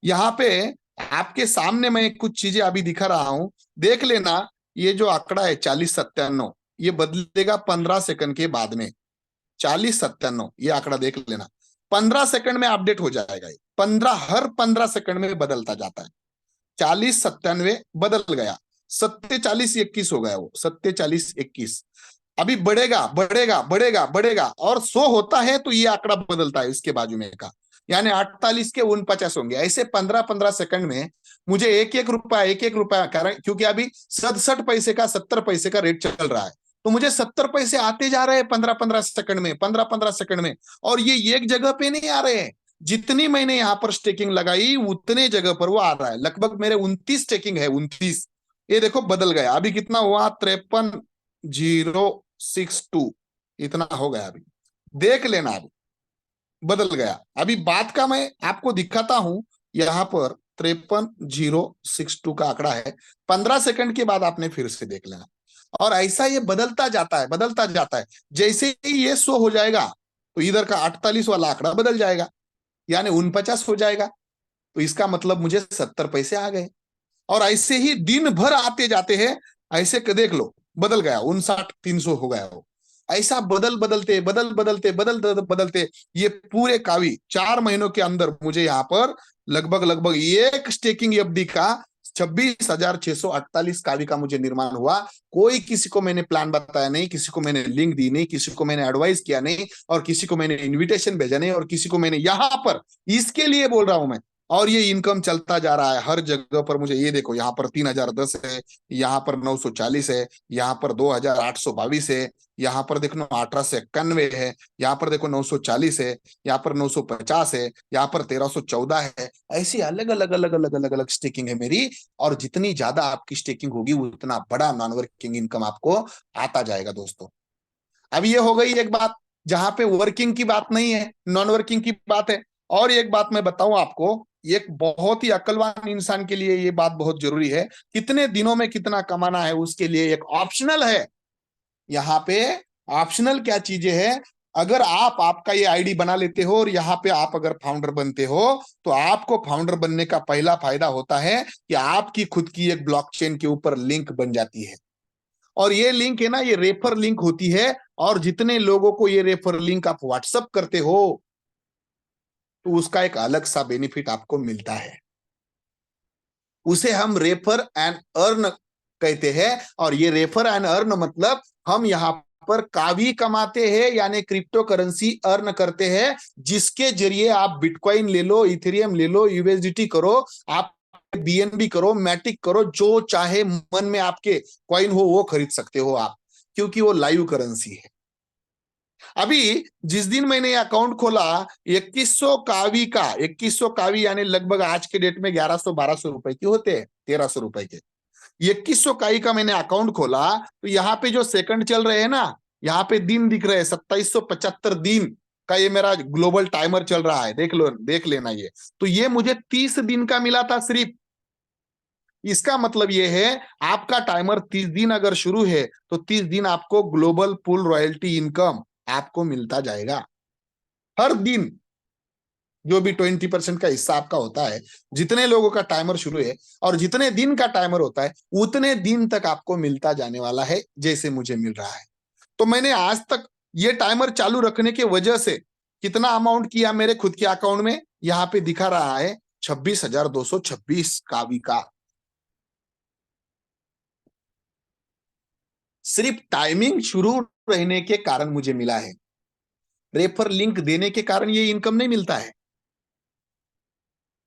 यहाँ पे आपके सामने मैं कुछ चीजें अभी दिखा रहा हूं, देख लेना। ये जो आंकड़ा है 4097, ये बदलेगा 15 सेकंड के बाद में। 4097 ये आंकड़ा देख लेना, 15 सेकंड में अपडेट हो जाएगा ये। 15, हर 15 सेकंड में बदलता जाता है। 4097 बदल गया, 4721 हो गया, वो 4721। अभी बढ़ेगा बढ़ेगा बढ़ेगा बढ़ेगा और 100 होता है तो ये आंकड़ा बदलता है इसके बाजू में का, यानी 48 के 49 होंगे। ऐसे 15-15 सेकंड में मुझे एक एक रुपया कारण, क्योंकि अभी 67 पैसे का 70 पैसे का रेट चल रहा है, तो मुझे 70 पैसे आते जा रहे हैं 15-15 सेकंड में, 15-15 सेकंड में। और ये एक जगह पे नहीं आ रहे हैं, जितनी मैंने यहाँ पर स्टेकिंग लगाई उतने जगह पर वो आ रहा है। लगभग मेरे 29 स्टेकिंग है, 29। ये देखो बदल गया, अभी कितना हुआ, 53,062 इतना हो गया। अभी देख लेना, अभी बदल गया। अभी बात का मैं आपको दिखाता हूं, यहाँ पर 53,062 का आंकड़ा है। 15 सेकंड के बाद आपने फिर से देख लेना। और ऐसा ये बदलता जाता है, बदलता जाता है। जैसे ही ये 100 हो जाएगा तो इधर का 48 वाला आंकड़ा बदल जाएगा, यानी 49 हो जाएगा। तो इसका मतलब मुझे 70 पैसे आ गए। और ऐसे ही दिन भर आते जाते हैं, ऐसे देख लो, बदल गया, 59,300 हो गया वो। ऐसा बदलते ये पूरे कावी 4 महीनों के अंदर मुझे यहाँ पर लगभग लगभग एक स्टेकिंग एफडी का 26,648 कावी का मुझे निर्माण हुआ। कोई किसी को मैंने प्लान बताया नहीं, किसी को मैंने लिंक दी नहीं, किसी को मैंने एडवाइस किया नहीं, और किसी को मैंने इन्विटेशन भेजा नहीं, और किसी को मैंने यहाँ पर इसके लिए बोल रहा हूं मैं, और ये इनकम चलता जा रहा है हर जगह पर। मुझे ये देखो, यहाँ पर 3010 है, यहाँ पर 940 है, यहाँ पर 2822 है, यहाँ पर देखो 1891 है, यहाँ पर देखो 940 है, यहाँ पर 950 है, यहाँ पर 1314 है। ऐसी अलग अलग अलग अलग अलग अलग स्टेकिंग है मेरी। और जितनी ज्यादा आपकी स्टेकिंग होगी उतना बड़ा नॉन वर्किंग इनकम आपको आता जाएगा दोस्तों। अब ये हो गई एक बात जहां पे वर्किंग की बात नहीं है, नॉन वर्किंग की बात है। और एक बात मैं बताऊं आपको, एक बहुत ही अक्लवान इंसान के लिए ये बात बहुत जरूरी है। कितने दिनों में कितना कमाना है उसके लिए एक ऑप्शनल है यहाँ पे। ऑप्शनल क्या चीजें हैं? अगर आप आपका ये आईडी बना लेते हो और यहाँ पे आप अगर फाउंडर बनते हो, तो आपको फाउंडर बनने का पहला फायदा होता है कि आपकी खुद की एक ब्लॉकचेन के ऊपर लिंक बन जाती है। और ये लिंक है ना, ये रेफर लिंक होती है। और जितने लोगों को ये रेफर लिंक आप व्हाट्सअप करते हो, तो उसका एक अलग सा बेनिफिट आपको मिलता है। उसे हम रेफर एंड अर्न कहते हैं। और ये रेफर एंड अर्न मतलब हम यहाँ पर कावी कमाते हैं, यानी क्रिप्टो करेंसी अर्न करते हैं, जिसके जरिए आप बिटकॉइन ले लो, इथेरियम ले लो, यूएसडीटी करो, आप बीएनबी करो, मैटिक करो, जो चाहे मन में आपके कॉइन हो वो खरीद सकते हो आप, क्योंकि वो लाइव करेंसी है। अभी जिस दिन मैंने अकाउंट खोला, 2100 कावी यानी लगभग आज के डेट में 1100-1200 रुपए की होते हैं, 1300 रुपए के। 2100 काई का मैंने अकाउंट खोला, तो यहाँ पे जो सेकंड चल रहे हैं ना, यहाँ पे दिन दिख रहे हैं, 2775 दिन का ये मेरा ग्लोबल टाइमर चल रहा है। देख लो, देख लेना ये। तो ये मुझे 30 दिन का मिला था सिर्फ। इसका मतलब ये है, आपका टाइमर 30 दिन अगर शुरू है तो 30 दिन आपको ग्लोबल पुल रॉयल्टी इनकम आपको मिलता जाएगा हर दिन। जो भी 20% का हिस्सा आपका होता है, जितने लोगों का टाइमर शुरू है और जितने दिन का टाइमर होता है, उतने दिन तक आपको मिलता जाने वाला है, जैसे मुझे मिल रहा है। तो मैंने आज तक ये टाइमर चालू रखने की वजह से कितना अमाउंट किया मेरे खुद के अकाउंट में, यहाँ पे दिखा रहा है 26,226 कावी का। सिर्फ टाइमिंग शुरू रहने के कारण मुझे मिला है। रेफर लिंक देने के कारण ये इनकम नहीं मिलता है।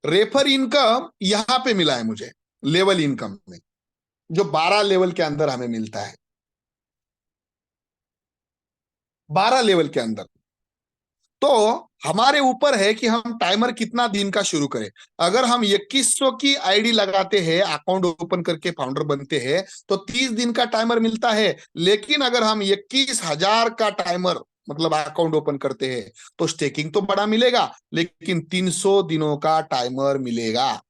रेफर इनकम यहां पे मिला है मुझे, लेवल इनकम में, जो 12 लेवल के अंदर हमें मिलता है। 12 लेवल के अंदर। तो हमारे ऊपर है कि हम टाइमर कितना दिन का शुरू करें। अगर हम 2100 की आईडी लगाते हैं, अकाउंट ओपन करके फाउंडर बनते हैं, तो 30 दिन का टाइमर मिलता है। लेकिन अगर हम 21,000 का टाइमर मतलब अकाउंट ओपन करते हैं, तो स्टेकिंग तो बड़ा मिलेगा, लेकिन 300 दिनों का टाइमर मिलेगा।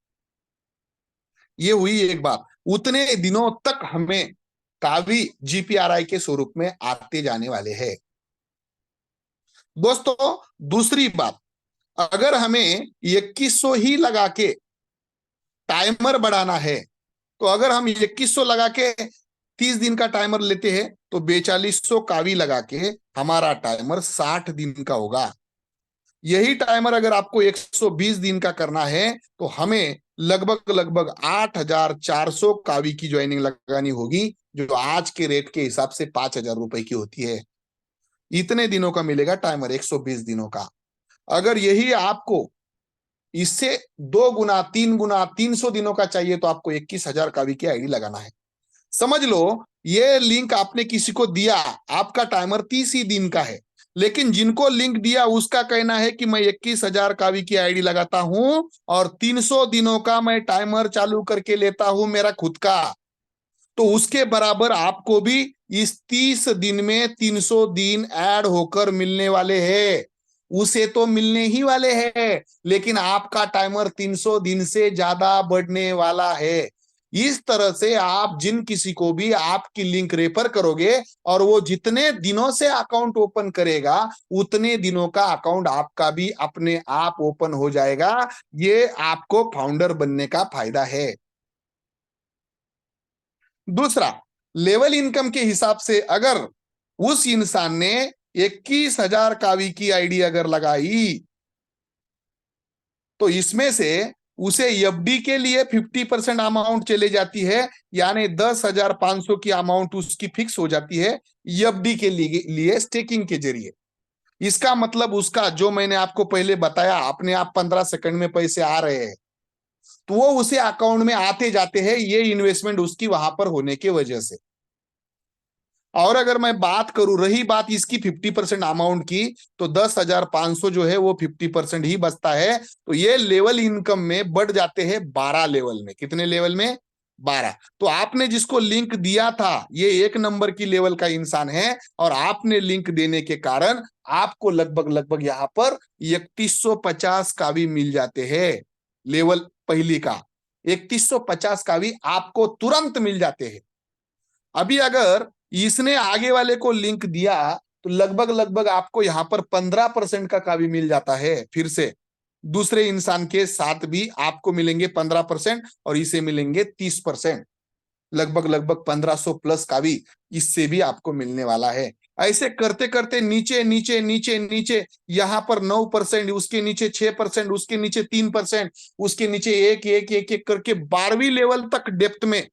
ये हुई एक बात। उतने दिनों तक हमें कावी जीपीआरआई के स्वरूप में आते जाने वाले हैं दोस्तों। दूसरी बात, अगर हमें 2100 ही लगा के टाइमर बढ़ाना है, तो अगर हम 2100 लगा के 30 दिन का टाइमर लेते हैं, तो 4200 कावी लगा के हमारा टाइमर 60 दिन का होगा। यही टाइमर अगर आपको 120 दिन का करना है, तो हमें लगभग लगभग 8400 कावी की ज्वाइनिंग लगानी होगी, जो आज के रेट के हिसाब से 5,000 रुपए की होती है। इतने दिनों का मिलेगा टाइमर, 120 दिनों का। अगर यही आपको इससे 2 गुना 3 गुना 300 दिनों का चाहिए, तो आपको 21,000 कावी की आईडी लगाना है। समझ लो, ये लिंक आपने किसी को दिया, आपका टाइमर 30 ही दिन का है, लेकिन जिनको लिंक दिया उसका कहना है कि मैं 21,000 कावी की आईडी लगाता हूं और 300 दिनों का मैं टाइमर चालू करके लेता हूं मेरा खुद का। तो उसके बराबर आपको भी इस 30 दिन में 300 दिन ऐड होकर मिलने वाले हैं। उसे तो मिलने ही वाले हैं, लेकिन आपका टाइमर 300 दिन से ज्यादा बढ़ने वाला है। इस तरह से आप जिन किसी को भी आपकी लिंक रेफर करोगे, और वो जितने दिनों से अकाउंट ओपन करेगा, उतने दिनों का अकाउंट आपका भी अपने आप ओपन हो जाएगा। ये आपको फाउंडर बनने का फायदा है। दूसरा, लेवल इनकम के हिसाब से अगर उस इंसान ने 21,000 कावी की आईडी अगर लगाई, तो इसमें से उसे एफडी के लिए 50% अमाउंट चले जाती है, यानी 10,500 की अमाउंट उसकी फिक्स हो जाती है एफडी के लिए स्टेकिंग के जरिए। इसका मतलब उसका जो मैंने आपको पहले बताया, अपने आप 15 सेकंड में पैसे आ रहे हैं, तो वो उसे अकाउंट में आते जाते हैं, ये इन्वेस्टमेंट उसकी वहां पर होने की वजह से। और अगर मैं बात करूं, रही बात इसकी 50% अमाउंट की, तो 10,500 जो है वो 50% ही बचता है। तो ये लेवल इनकम में बढ़ जाते हैं 12 लेवल में। कितने लेवल में? 12। तो आपने जिसको लिंक दिया था ये 1 नंबर की लेवल का इंसान है, और आपने लिंक देने के कारण आपको लगभग लगभग यहां पर 3150 का भी मिल जाते हैं। लेवल पहली का 3150 का भी आपको तुरंत मिल जाते हैं। अभी अगर इसने आगे वाले को लिंक दिया तो लगभग लगभग आपको यहां पर 15% का भी मिल जाता है। फिर से दूसरे इंसान के साथ भी आपको मिलेंगे 15%, और इसे मिलेंगे 30%। लगभग लगभग 1500 प्लस का भी इससे भी आपको मिलने वाला है। ऐसे करते करते नीचे नीचे नीचे नीचे यहां पर 9%, उसके नीचे 6%, उसके नीचे 3%, उसके नीचे एक एक एक एक करके 12वीं लेवल तक डेप्थ में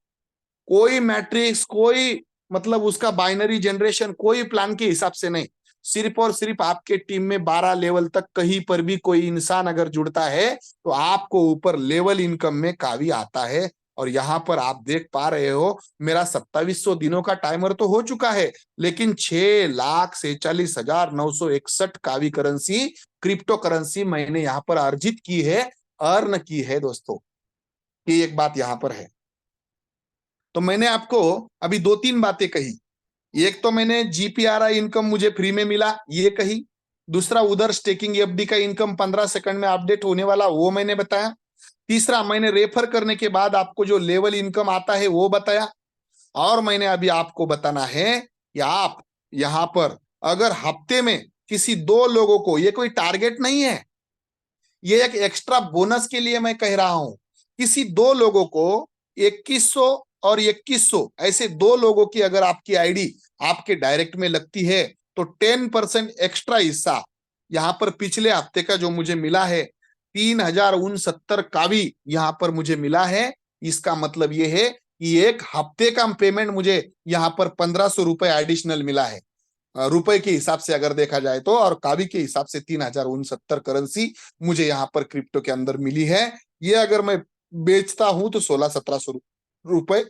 कोई मैट्रिक्स, कोई मतलब उसका बाइनरी जनरेशन, कोई प्लान के हिसाब से नहीं। सिर्फ और सिर्फ आपके टीम में 12 लेवल तक कहीं पर भी कोई इंसान अगर जुड़ता है तो आपको ऊपर लेवल इनकम में काफी आता है। और यहां पर आप देख पा रहे हो मेरा 2700 दिनों का टाइमर तो हो चुका है, लेकिन 6,47,961 कावी करेंसी, क्रिप्टो करेंसी मैंने यहां पर अर्जित की है, अर्न की है दोस्तों। ये एक बात यहां पर है। तो मैंने आपको अभी 2-3 बातें कही। एक तो मैंने जीपीआरआई इनकम मुझे फ्री में मिला ये कही। दूसरा, उधर स्टेकिंग एफडी का इनकम 15 सेकंड में अपडेट होने वाला वो मैंने बताया। तीसरा, मैंने रेफर करने के बाद आपको जो लेवल इनकम आता है वो बताया। और मैंने अभी आपको बताना है कि आप यहां पर अगर हफ्ते में किसी 2 लोगों को, ये कोई टारगेट नहीं है, ये एक एक्स्ट्रा बोनस के लिए मैं कह रहा हूं, किसी 2 लोगों को 2100 और 2100 ऐसे 2 लोगों की अगर आपकी आईडी आपके डायरेक्ट में लगती है तो 10% एक्स्ट्रा हिस्सा यहां पर पिछले हफ्ते का जो मुझे मिला है 3069 का भी यहां पर मुझे मिला है। इसका मतलब ये है कि एक हफ्ते का पेमेंट मुझे यहां पर 1500 रुपए एडिशनल मिला है। रुपए के हिसाब से अगर देखा जाए तो, और कावी के हिसाब से 3069 करेंसी मुझे यहाँ पर क्रिप्टो के अंदर मिली है। ये अगर मैं बेचता हूं तो 16-1700 रुपए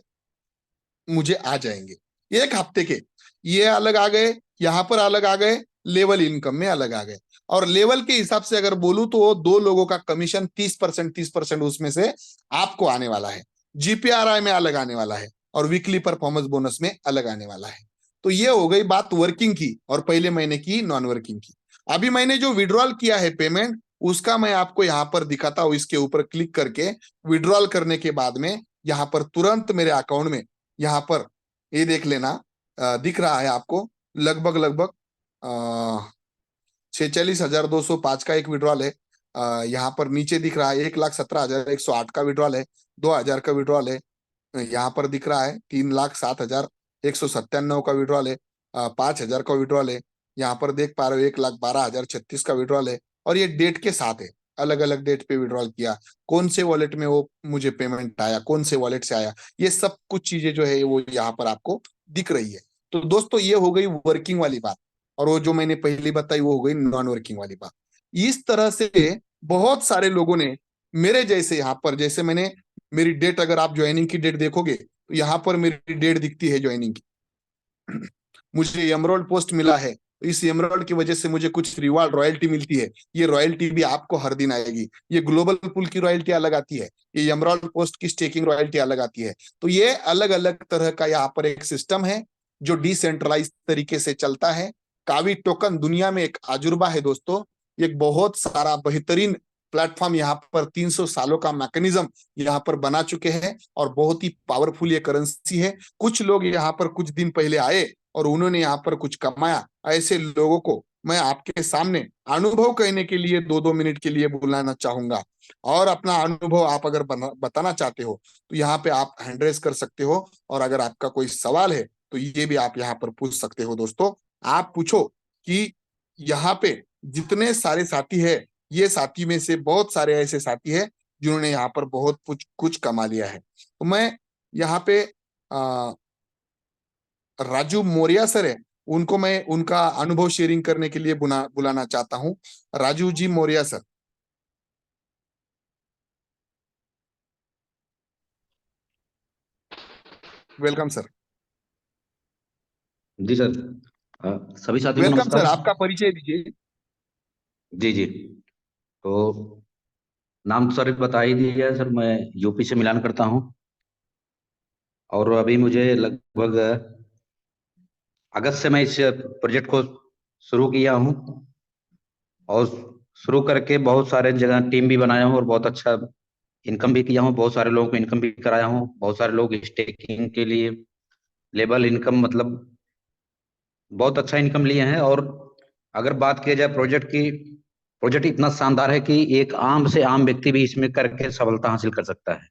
मुझे आ जाएंगे एक हफ्ते के। ये अलग आ गए, यहां पर अलग आ गए, लेवल इनकम में अलग आ गए। और लेवल के हिसाब से अगर बोलूं तो 2 लोगों का कमीशन 30%, 30% उसमें से आपको आने वाला है। जीपीआरआई में अलग आने वाला है, और वीकली परफॉर्मेंस बोनस में अलग आने वाला है। तो ये हो गई बात वर्किंग की, और पहले महीने की नॉन वर्किंग की। अभी मैंने जो विड्रॉल किया है पेमेंट, उसका मैं आपको यहां पर दिखाता हूं। इसके ऊपर क्लिक करके विड्रॉल करने के बाद में यहां पर तुरंत मेरे अकाउंट में यहाँ पर ये देख लेना, दिख रहा है आपको लगभग लगभग 46,205 का एक विड्रॉल है। यहाँ पर नीचे दिख रहा है 1,17,108 का विड्रॉल है। 2,000 का विड्रॉल है। यहाँ पर दिख रहा है 3,07,197 का विड्रॉल है। 5,000 का विड्रॉल है। यहाँ पर देख पा रहे हो 1,12,036 का विड्रॉल है। और ये डेट के साथ है, अलग अलग डेट पे विड्रॉल किया, कौन से वॉलेट में वो मुझे पेमेंट आया, कौन से वॉलेट से आया, ये सब कुछ चीजें जो है वो यहाँ पर आपको दिख रही है। तो दोस्तों ये हो गई वर्किंग वाली बात, और वो जो मैंने पहले बताई वो हो गई नॉन वर्किंग वाली बात। इस तरह से बहुत सारे लोगों ने मेरे जैसे यहाँ पर, जैसे मैंने मेरी डेट, अगर आप ज्वाइनिंग की डेट देखोगे तो यहाँ पर मेरी डेट दिखती है ज्वाइनिंग की। मुझे एमरोल्ड पोस्ट मिला है, तो इस एमरोल्ड की वजह से मुझे कुछ रिवार्ड रॉयल्टी मिलती है। ये रॉयल्टी भी आपको हर दिन आएगी। ये ग्लोबल पुल की रॉयल्टी अलग आती है, ये एमरोल्ड पोस्ट की स्टेकिंग रॉयल्टी अलग आती है। तो ये अलग अलग तरह का यहाँ पर एक सिस्टम है जो डिसेंट्रलाइज तरीके से चलता है। कावी टोकन दुनिया में एक अजूबा है दोस्तों। एक बहुत सारा बेहतरीन प्लेटफॉर्म यहाँ पर 300 सालों का मैकेनिज्म यहाँ पर बना चुके हैं, और बहुत ही पावरफुल ये करेंसी है। कुछ लोग यहाँ पर कुछ दिन पहले आए और उन्होंने यहाँ पर कुछ कमाया। ऐसे लोगों को मैं आपके सामने अनुभव कहने के लिए 2-2 मिनट के लिए बुलाना चाहूंगा। और अपना अनुभव आप अगर बताना चाहते हो तो यहाँ पे आप हैंड रेज कर सकते हो, और अगर आपका कोई सवाल है तो ये भी आप यहाँ पर पूछ सकते हो। दोस्तों आप पूछो कि यहाँ पे जितने सारे साथी है, ये साथी में से बहुत सारे ऐसे साथी है जिन्होंने यहाँ पर बहुत कुछ कुछ कमा लिया है। तो मैं यहाँ पे राजू मौर्य सर है, उनको मैं उनका अनुभव शेयरिंग करने के लिए बुलाना चाहता हूँ। Raju ji Maurya sir. Welcome sir. जी सर। सभी साथियों को वेलकम सर, नमस्कार। आपका परिचय दीजिए। जी जी। तो नाम तो सर बता ही दिया है सर, मैं यूपी से मिलान करता हूँ। और अभी मुझे लगभग अगस्त से मैं इस प्रोजेक्ट को शुरू किया हूँ। और शुरू करके बहुत सारे जगह टीम भी बनाया हूँ और बहुत अच्छा इनकम भी किया हूँ। बहुत सारे लोगों को इनकम भी कराया हूँ। बहुत सारे लोग स्टेकिंग के लिए लेबल इनकम मतलब बहुत अच्छा इनकम लिए हैं। और अगर बात की जाए प्रोजेक्ट की, प्रोजेक्ट इतना शानदार है कि एक आम से आम व्यक्ति भी इसमें करके सफलता हासिल कर सकता है।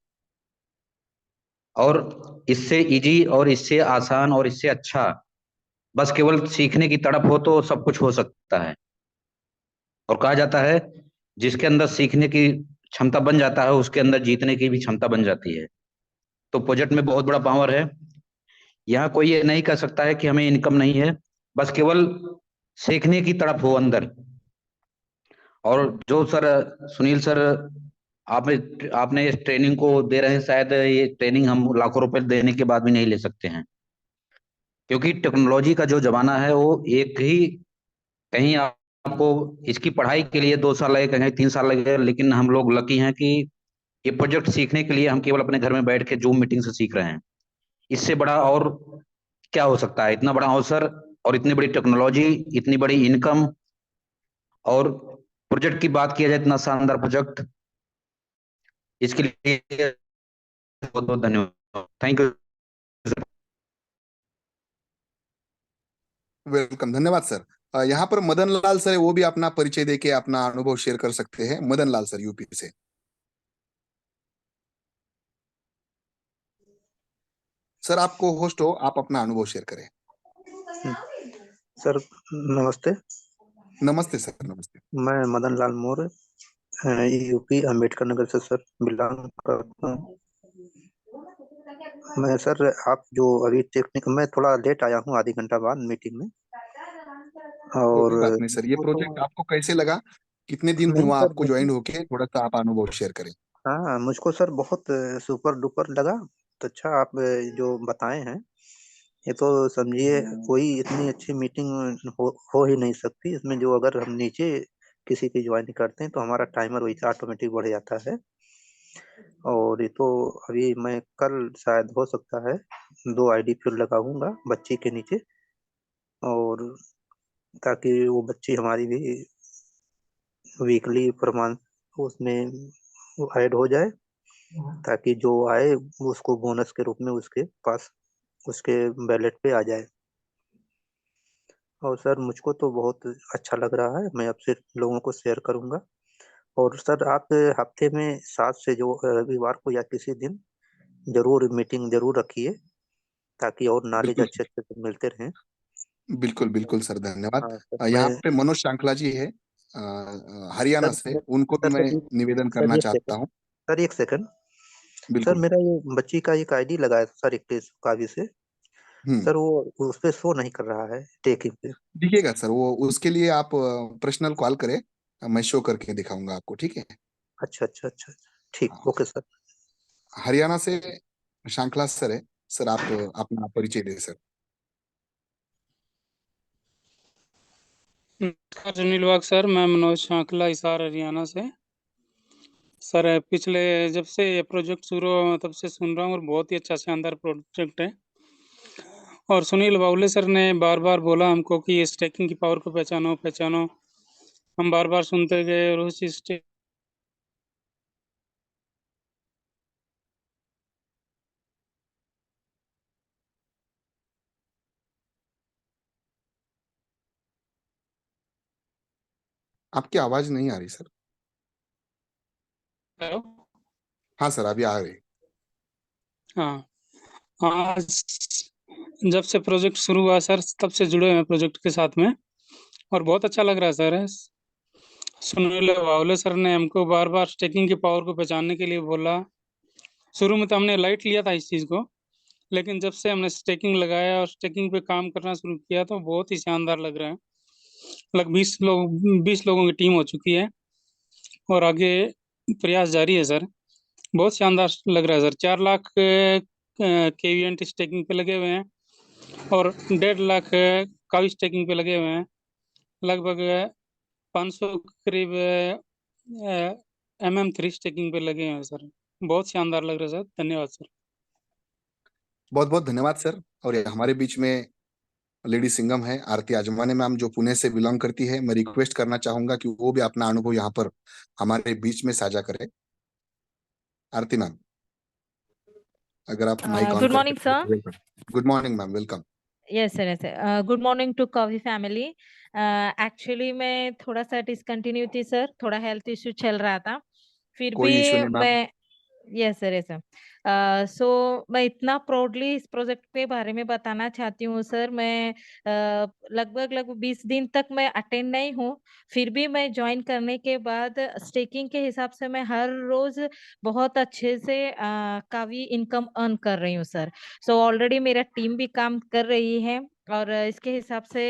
और इससे इजी और इससे आसान और इससे अच्छा बस केवल सीखने की तड़प हो तो सब कुछ हो सकता है। और कहा जाता है जिसके अंदर सीखने की क्षमता बन जाता है उसके अंदर जीतने की भी क्षमता बन जाती है। तो प्रोजेक्ट में बहुत बड़ा पावर है। यहाँ कोई ये नहीं कह सकता है कि हमें इनकम नहीं है, बस केवल सीखने की तड़प हो अंदर। और जो सर सुनील सर आपने आपने इस ट्रेनिंग को दे रहे हैं, शायद ये ट्रेनिंग हम लाखों रुपए देने के बाद भी नहीं ले सकते हैं। क्योंकि टेक्नोलॉजी का जो जमाना है वो एक ही, कहीं आपको इसकी पढ़ाई के लिए 2 साल लगे, कहीं 3 साल लगे, लेकिन हम लोग लकी हैं कि ये प्रोजेक्ट सीखने के लिए हम केवल अपने घर में बैठ के जूम मीटिंग से सीख रहे हैं। इससे बड़ा और क्या हो सकता है? इतना बड़ा अवसर और इतनी बड़ी टेक्नोलॉजी, इतनी बड़ी इनकम। और प्रोजेक्ट की बात किया जाए, इतना शानदार प्रोजेक्ट, इसके लिए बहुत बहुत धन्यवाद। Thank you. वेलकम, धन्यवाद सर। यहाँ पर मदन लाल सर है, वो भी अपना परिचय देके अपना अनुभव शेयर कर सकते हैं। मदन लाल सर, यूपी से। सर आपको होस्ट हो, आप अपना अनुभव शेयर करें। सर नमस्ते। नमस्ते सर, नमस्ते। मैं मदन लाल मौर्य यूपी अम्बेडकर नगर से सर बिलोंग करता हूँ। मैं सर आप जो अभी टेक्निक मैं थोड़ा लेट आया हूँ, आधी घंटा बाद मीटिंग में। और कोई बात नहीं सर, ये मुझको प्रोजेक्ट तो आपको कैसे लगा? कितने दिन नहीं हुआ सर, आपको देखिए। ज्वाइन होके? थोड़ा सा आप अनुभव शेयर करें। हाँ, मुझको सर बहुत सुपर डुपर लगा। तो अच्छा आप जो बताए हैं, ये तो समझिए कोई इतनी अच्छी मीटिंग हो ही नहीं सकती इसमें। जो अगर हम नीचे किसी की ज्वाइन करते हैं तो हमारा टाइमर वैसे ऑटोमेटिक बढ़ जाता है। और ये तो अभी मैं कल शायद हो सकता है 2 आईडी फिर लगाऊंगा बच्ची के नीचे। और ताकि वो बच्ची हमारी भी वीकली प्रमाण उसमें ऐड हो जाए, ताकि जो आए वो उसको बोनस के रूप में उसके पास उसके बैलेट पे आ जाए। और सर मुझको तो बहुत अच्छा लग रहा है, मैं अब से लोगों को शेयर करूंगा। और सर आप हफ्ते में 7 से जो रविवार को या किसी दिन जरूर मीटिंग जरूर रखिए, ताकि और नॉलेज बिल्कुल, अच्छे अच्छे से मिलते रहें। बिल्कुल बिल्कुल सर, धन्यवाद। हाँ सर मैं यहाँ पे मनोज श्रृंखला जी है, हरियाणा सर से, उनको भी सर मैं सर निवेदन सर करना एक चाहता सेकंड। हूँ। सर एक सेकंड। सर बिल्कुल। मेरा ये बच्ची का एक आईडी लगाया था सर, 21 कावी से। हम्म। सर वो उस पे शो नहीं कर रहा है टेकिंग पे। दिखेगा सर, वो उसके लिए आप पर्सनल कॉल करें, मैं शो करके दिखाऊंगा आपको, ठीक है? अच्छा अच्छा अच्छा, ठीक, हाँ, ओके सर। हरियाणा से श्रृंखला सर है। सर आप अपना परिचय दें सर। नमस्कार सुनील वाग सर, मैं मनोज शांकला, हिसार हरियाणा से। सर पिछले जब से ये प्रोजेक्ट शुरू हुआ तब से सुन रहा हूँ और बहुत ही अच्छा शानदार प्रोजेक्ट है। और सुनील बावले सर ने बार बार बोला हमको कि ये स्टेकिंग की पावर को पहचानो पहचानो। हम बार बार सुनते गए और उस आपकी आवाज नहीं आ रही सर। हाँ सर, अभी आ रही। हाँ, आज जब से प्रोजेक्ट शुरू हुआ सर तब से जुड़े हैं प्रोजेक्ट के साथ में, और बहुत अच्छा लग रहा है सर। सुनील बावले सर ने हमको बार बार स्टेकिंग की पावर को पहचानने के लिए बोला। शुरू में तो हमने लाइट लिया था इस चीज़ को, लेकिन जब से हमने स्टेकिंग लगाया और स्टेकिंग पे काम करना शुरू किया तो बहुत ही शानदार लग रहा है। लगभग 20 लोगों की टीम हो चुकी है और आगे प्रयास जारी है सर। बहुत शानदार लग रहा है सर। 4 लाख KVNT स्टेकिंग पे लगे हुए हैं और 1.5 लाख कावी स्टेकिंग पे लगे हुए हैं। लगभग 500 करीब MM3 स्टेकिंग पे लगे हैं सर। बहुत शानदार लग रहा है सर, धन्यवाद सर। बहुत बहुत धन्यवाद सर। और ये हमारे बीच में लेडी सिंघम है, आरती आजमाने मैम, जो पुणे से बिलोंग करती है। मैं रिक्वेस्ट करना चाहूंगा कि वो भी अपना अनुभव यहाँ पर हमारे बीच में साझा करे। आरती मैम, अगर आप माइक ऑन Good कर morning, सकते sir. हैं। Good morning ma'am, welcome. Yes, sir. Yes, sir. Good morning to Kavi family. Actually मैं थोड़ा सा डिसकंटिन्यू थी सर, थोड़ा हेल्थ इश्यू चल रहा था। फिर भी कोई इशू नहीं मैम। मैं यस सर, यस सर। सो मैं इतना प्राउडली इस प्रोजेक्ट के बारे में बताना चाहती हूँ सर। मैं लगभग 20 दिन तक मैं अटेंड नहीं हूँ, फिर भी मैं ज्वाइन करने के बाद स्टेकिंग के हिसाब से मैं हर रोज बहुत अच्छे से काफी इनकम अर्न कर रही हूँ सर। सो ऑलरेडी मेरा टीम भी काम कर रही है और इसके हिसाब से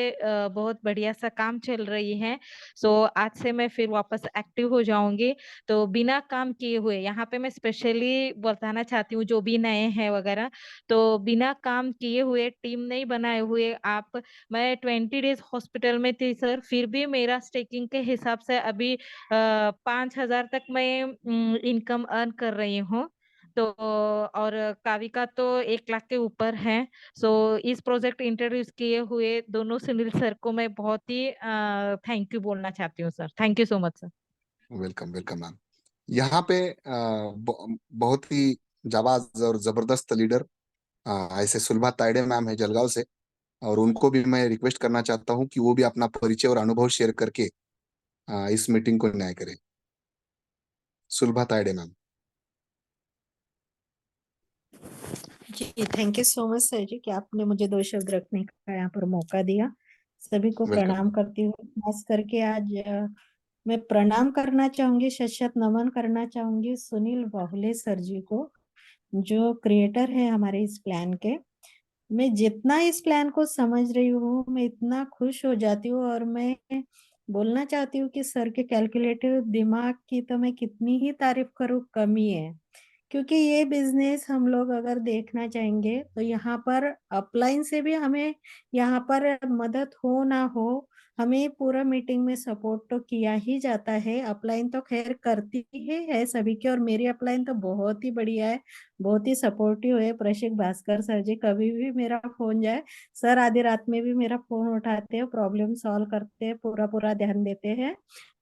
बहुत बढ़िया सा काम चल रही है। सो आज से मैं फिर वापस एक्टिव हो जाऊंगी। तो बिना काम किए हुए, यहाँ पे मैं स्पेशली बताना चाहती हूँ जो भी नए हैं वगैरह, तो बिना काम किए हुए, टीम नहीं बनाए हुए आप, मैं 20 डेज हॉस्पिटल में थी सर, फिर भी मेरा स्टेकिंग के हिसाब से अभी 5,000 तक मैं इनकम अर्न कर रही हूँ। तो और कावी का तो 1 लाख के ऊपर है। सो इस प्रोजेक्ट इंट्रोड्यूस किए हुए दोनों सुनील सर को मैं बहुत ही थैंक यू बोलना चाहती हूँ sir. Thank you so much sir. Welcome welcome ma'am. यहाँ पे बहुत ही जाबाज और जबरदस्त लीडर ऐसे सुलभा तायडे मैम है जलगांव से, और उनको भी मैं रिक्वेस्ट करना चाहता हूँ कि वो भी अपना परिचय और अनुभव शेयर करके इस मीटिंग को न्याय करें। सुलभा तायडे मैम। जी, thank you so much sir ji कि आपने मुझे 2 शब्द रखने का यहाँ पर मौका दिया। सभी को वेलकम। प्रणाम करती हूँ। खास करके आज मैं प्रणाम करना चाहूंगी, शत नमन करना चाहूंगी सुनील वाहुले सर जी को, जो क्रिएटर है हमारे इस प्लान के। मैं जितना इस प्लान को समझ रही हूँ, मैं इतना खुश हो जाती हूँ, और मैं बोलना चाहती हूँ कि सर के कैलकुलेटिव दिमाग की तो मैं कितनी ही तारीफ करूँ कम ही है। क्योंकि ये बिजनेस हम लोग अगर देखना चाहेंगे तो यहाँ पर अपलाइन से भी हमें यहाँ पर मदद हो ना हो, हमें पूरा मीटिंग में सपोर्ट तो किया ही जाता है। अपलाइन तो खैर करती ही है सभी की, और मेरी अपलाइन तो बहुत ही बढ़िया है, बहुत ही सपोर्टिव है। प्रशिक भास्कर सर जी, कभी भी मेरा फोन जाए, सर आधी रात में भी मेरा फोन उठाते हैं, प्रॉब्लम सॉल्व करते हैं, पूरा पूरा ध्यान देते हैं।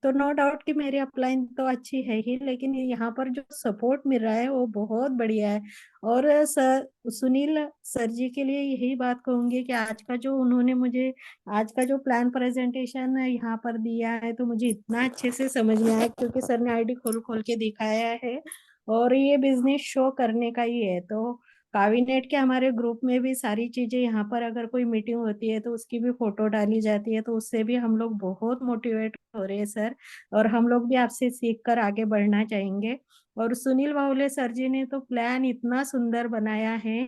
तो नो डाउट कि मेरी अपलाइन तो अच्छी है ही, लेकिन यहाँ पर जो सपोर्ट मिल रहा है वो बहुत बढ़िया है। और सर सुनील सर जी के लिए यही बात कहूंगी कि आज का जो उन्होंने मुझे आज का जो प्लान प्रेजेंटेशन यहाँ पर दिया है, तो मुझे इतना अच्छे से समझ में आया, क्योंकि सर ने आईडी खोल खोल के दिखाया है और ये बिजनेस शो करने का ही है। तो कावीनेट के हमारे ग्रुप में भी सारी चीजें, यहाँ पर अगर कोई मीटिंग होती है तो उसकी भी फोटो डाली जाती है, तो उससे भी हम लोग बहुत मोटिवेट हो रहे हैं सर, और हम लोग भी आपसे सीख कर आगे बढ़ना चाहेंगे। और सुनील वाहुले सर जी ने तो प्लान इतना सुंदर बनाया है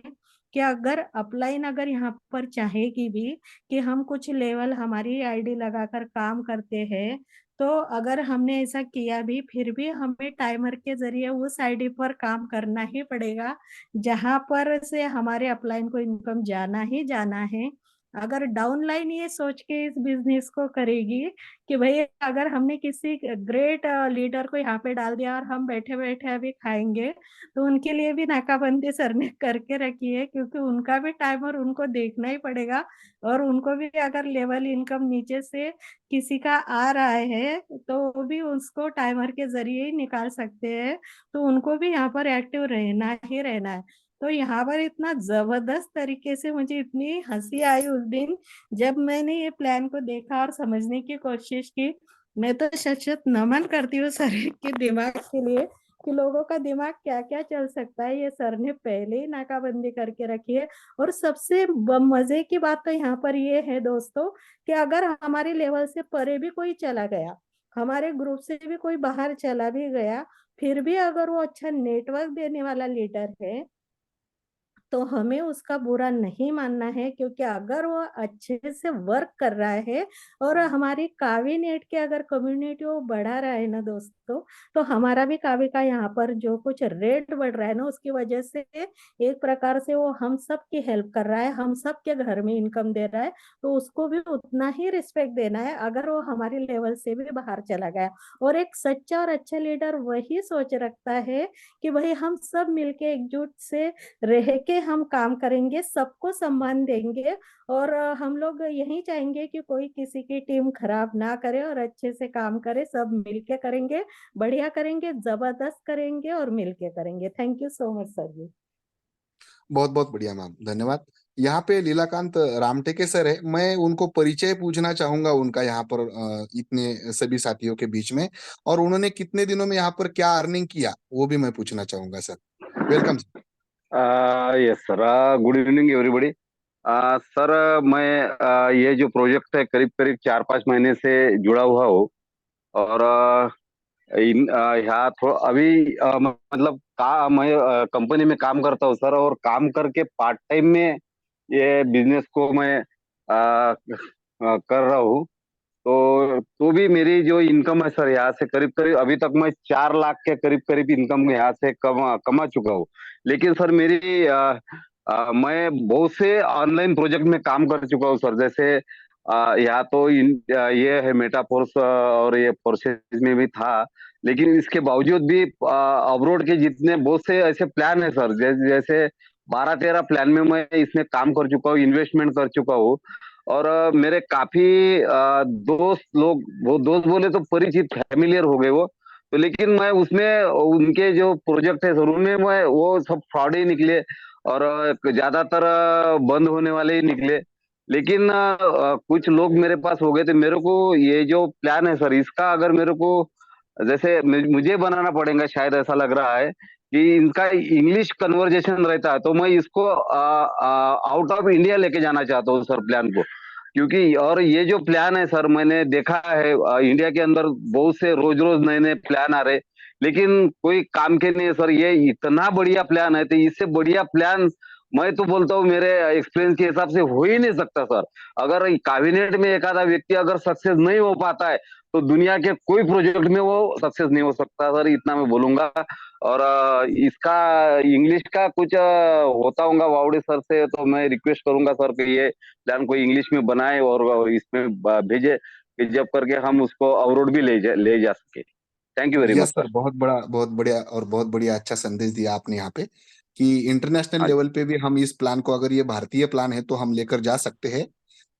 कि अगर अपलाइन अगर यहाँ पर चाहेगी भी कि हम कुछ लेवल हमारी आईडी लगाकर काम करते हैं, तो अगर हमने ऐसा किया भी, फिर भी हमें टाइमर के जरिए उस आईडी पर काम करना ही पड़ेगा जहां पर से हमारे अपलाइन को इनकम जाना ही जाना है। अगर डाउनलाइन ये सोच के इस बिजनेस को करेगी कि भाई अगर हमने किसी ग्रेट लीडर को यहाँ पे डाल दिया और हम बैठे बैठे अभी खाएंगे, तो उनके लिए भी नाकाबंदी सर ने करके रखी है, क्योंकि उनका भी टाइमर उनको देखना ही पड़ेगा। और उनको भी अगर लेवल इनकम नीचे से किसी का आ रहा है तो वो भी उसको टाइमर के जरिए ही निकाल सकते हैं। तो उनको भी यहाँ पर एक्टिव रहना ही रहना है। तो यहाँ पर इतना जबरदस्त तरीके से मुझे इतनी हंसी आई उस दिन जब मैंने ये प्लान को देखा और समझने की कोशिश की। मैं तो शत नमन करती हूँ सर के दिमाग के लिए कि लोगों का दिमाग क्या क्या चल सकता है, ये सर ने पहले ही नाकाबंदी करके रखी है। और सबसे मजे की बात तो यहाँ पर ये है दोस्तों कि अगर हमारे लेवल से परे भी कोई चला गया, हमारे ग्रुप से भी कोई बाहर चला भी गया, फिर भी अगर वो अच्छा नेटवर्क देने वाला लीडर है, तो हमें उसका बुरा नहीं मानना है, क्योंकि अगर वो अच्छे से वर्क कर रहा है और हमारी कावी नेट की अगर कम्युनिटी वो बढ़ा रहा है ना दोस्तों, तो हमारा भी कावी का यहाँ पर जो कुछ रेट बढ़ रहा है ना, उसकी वजह से एक प्रकार से वो हम सब की हेल्प कर रहा है, हम सब के घर में इनकम दे रहा है, तो उसको भी उतना ही रिस्पेक्ट देना है अगर वो हमारे लेवल से भी बाहर चला गया। और एक सच्चा और अच्छा लीडर वही सोच रखता है कि भाई हम सब मिलके एकजुट से रह के हम काम करेंगे, सबको सम्मान देंगे, और हम लोग यही चाहेंगे कि कोई किसी की टीम खराब ना करे और अच्छे से काम करे, सब मिलके करेंगे, बढ़िया करेंगे, जबरदस्त करेंगे और मिलके करेंगे। Thank you so much sir ji. बहुत बहुत बढ़िया मैम, धन्यवाद। यहाँ पे लीलाकांत रामटेके सर है, मैं उनको परिचय पूछना चाहूंगा उनका यहाँ पर इतने सभी साथियों के बीच में, और उन्होंने कितने दिनों में यहाँ पर क्या अर्निंग किया वो भी मैं पूछना चाहूंगा sir. Welcome sir. Yes sir, good evening everybody. Sir, मैं ये जो प्रोजेक्ट है करीब करीब 4-5 महीने से जुड़ा हुआ हूँ। और यहाँ थोड़ा अभी मतलब मैं कंपनी में काम करता हूँ सर, और काम करके पार्ट टाइम में ये बिजनेस को मैं कर रहा हूँ। तो भी मेरी जो इनकम है सर, यहाँ से करीब करीब अभी तक मैं 4 लाख के करीब करीब इनकम यहाँ से कमा चुका हूँ। लेकिन सर मेरी मैं बहुत से ऑनलाइन प्रोजेक्ट में काम कर चुका हूँ सर। जैसे यहाँ तो ये है मेटाफोर्स और ये फोर्सेस में भी था। लेकिन इसके बावजूद भी अब्रोड के जितने बहुत से ऐसे प्लान है सर, जैसे 12-13 प्लान में मैं इसमें काम कर चुका हूँ, इन्वेस्टमेंट कर चुका हूँ। और मेरे काफी दोस्त लोग, वो दोस्त बोले तो परिचित, फैमिलियर हो गए वो तो। लेकिन मैं उसमें उनके जो प्रोजेक्ट है सर, उनमें मैं वो सब फ्रॉड ही निकले, और ज्यादातर बंद होने वाले ही निकले। लेकिन कुछ लोग मेरे पास हो गए थे। मेरे को ये जो प्लान है सर, इसका अगर मेरे को जैसे मुझे बनाना पड़ेगा, शायद ऐसा लग रहा है कि इनका इंग्लिश कन्वर्जेशन रहता है, तो मैं इसको आउट ऑफ इंडिया लेके जाना चाहता हूँ सर प्लान को। क्योंकि और ये जो प्लान है सर, मैंने देखा है इंडिया के अंदर बहुत से रोज रोज नए नए प्लान आ रहे, लेकिन कोई काम के नहीं है सर। ये इतना बढ़िया प्लान है, तो इससे बढ़िया प्लान मैं तो बोलता हूँ मेरे एक्सपीरियंस के हिसाब से हो ही नहीं सकता सर। अगर कैबिनेट में एक आधा व्यक्ति अगर सक्सेस नहीं हो पाता है, तो दुनिया के कोई प्रोजेक्ट में वो सक्सेस नहीं हो सकता सर, इतना मैं बोलूंगा। और इसका इंग्लिश का कुछ होता होगा वावड़े सर से, तो मैं रिक्वेस्ट करूंगा सर कि ये प्लान को इंग्लिश में बनाए और इसमें भेजे, कि जब करके हम उसको अवरोड भी ले जा सके। Thank you very much yes sir. Sir, बहुत बड़ा, बहुत बढ़िया और बहुत बढ़िया अच्छा संदेश दिया आपने यहाँ पे कि इंटरनेशनल हाँ लेवल पे भी हम इस प्लान को, अगर ये भारतीय प्लान है तो हम लेकर जा सकते हैं।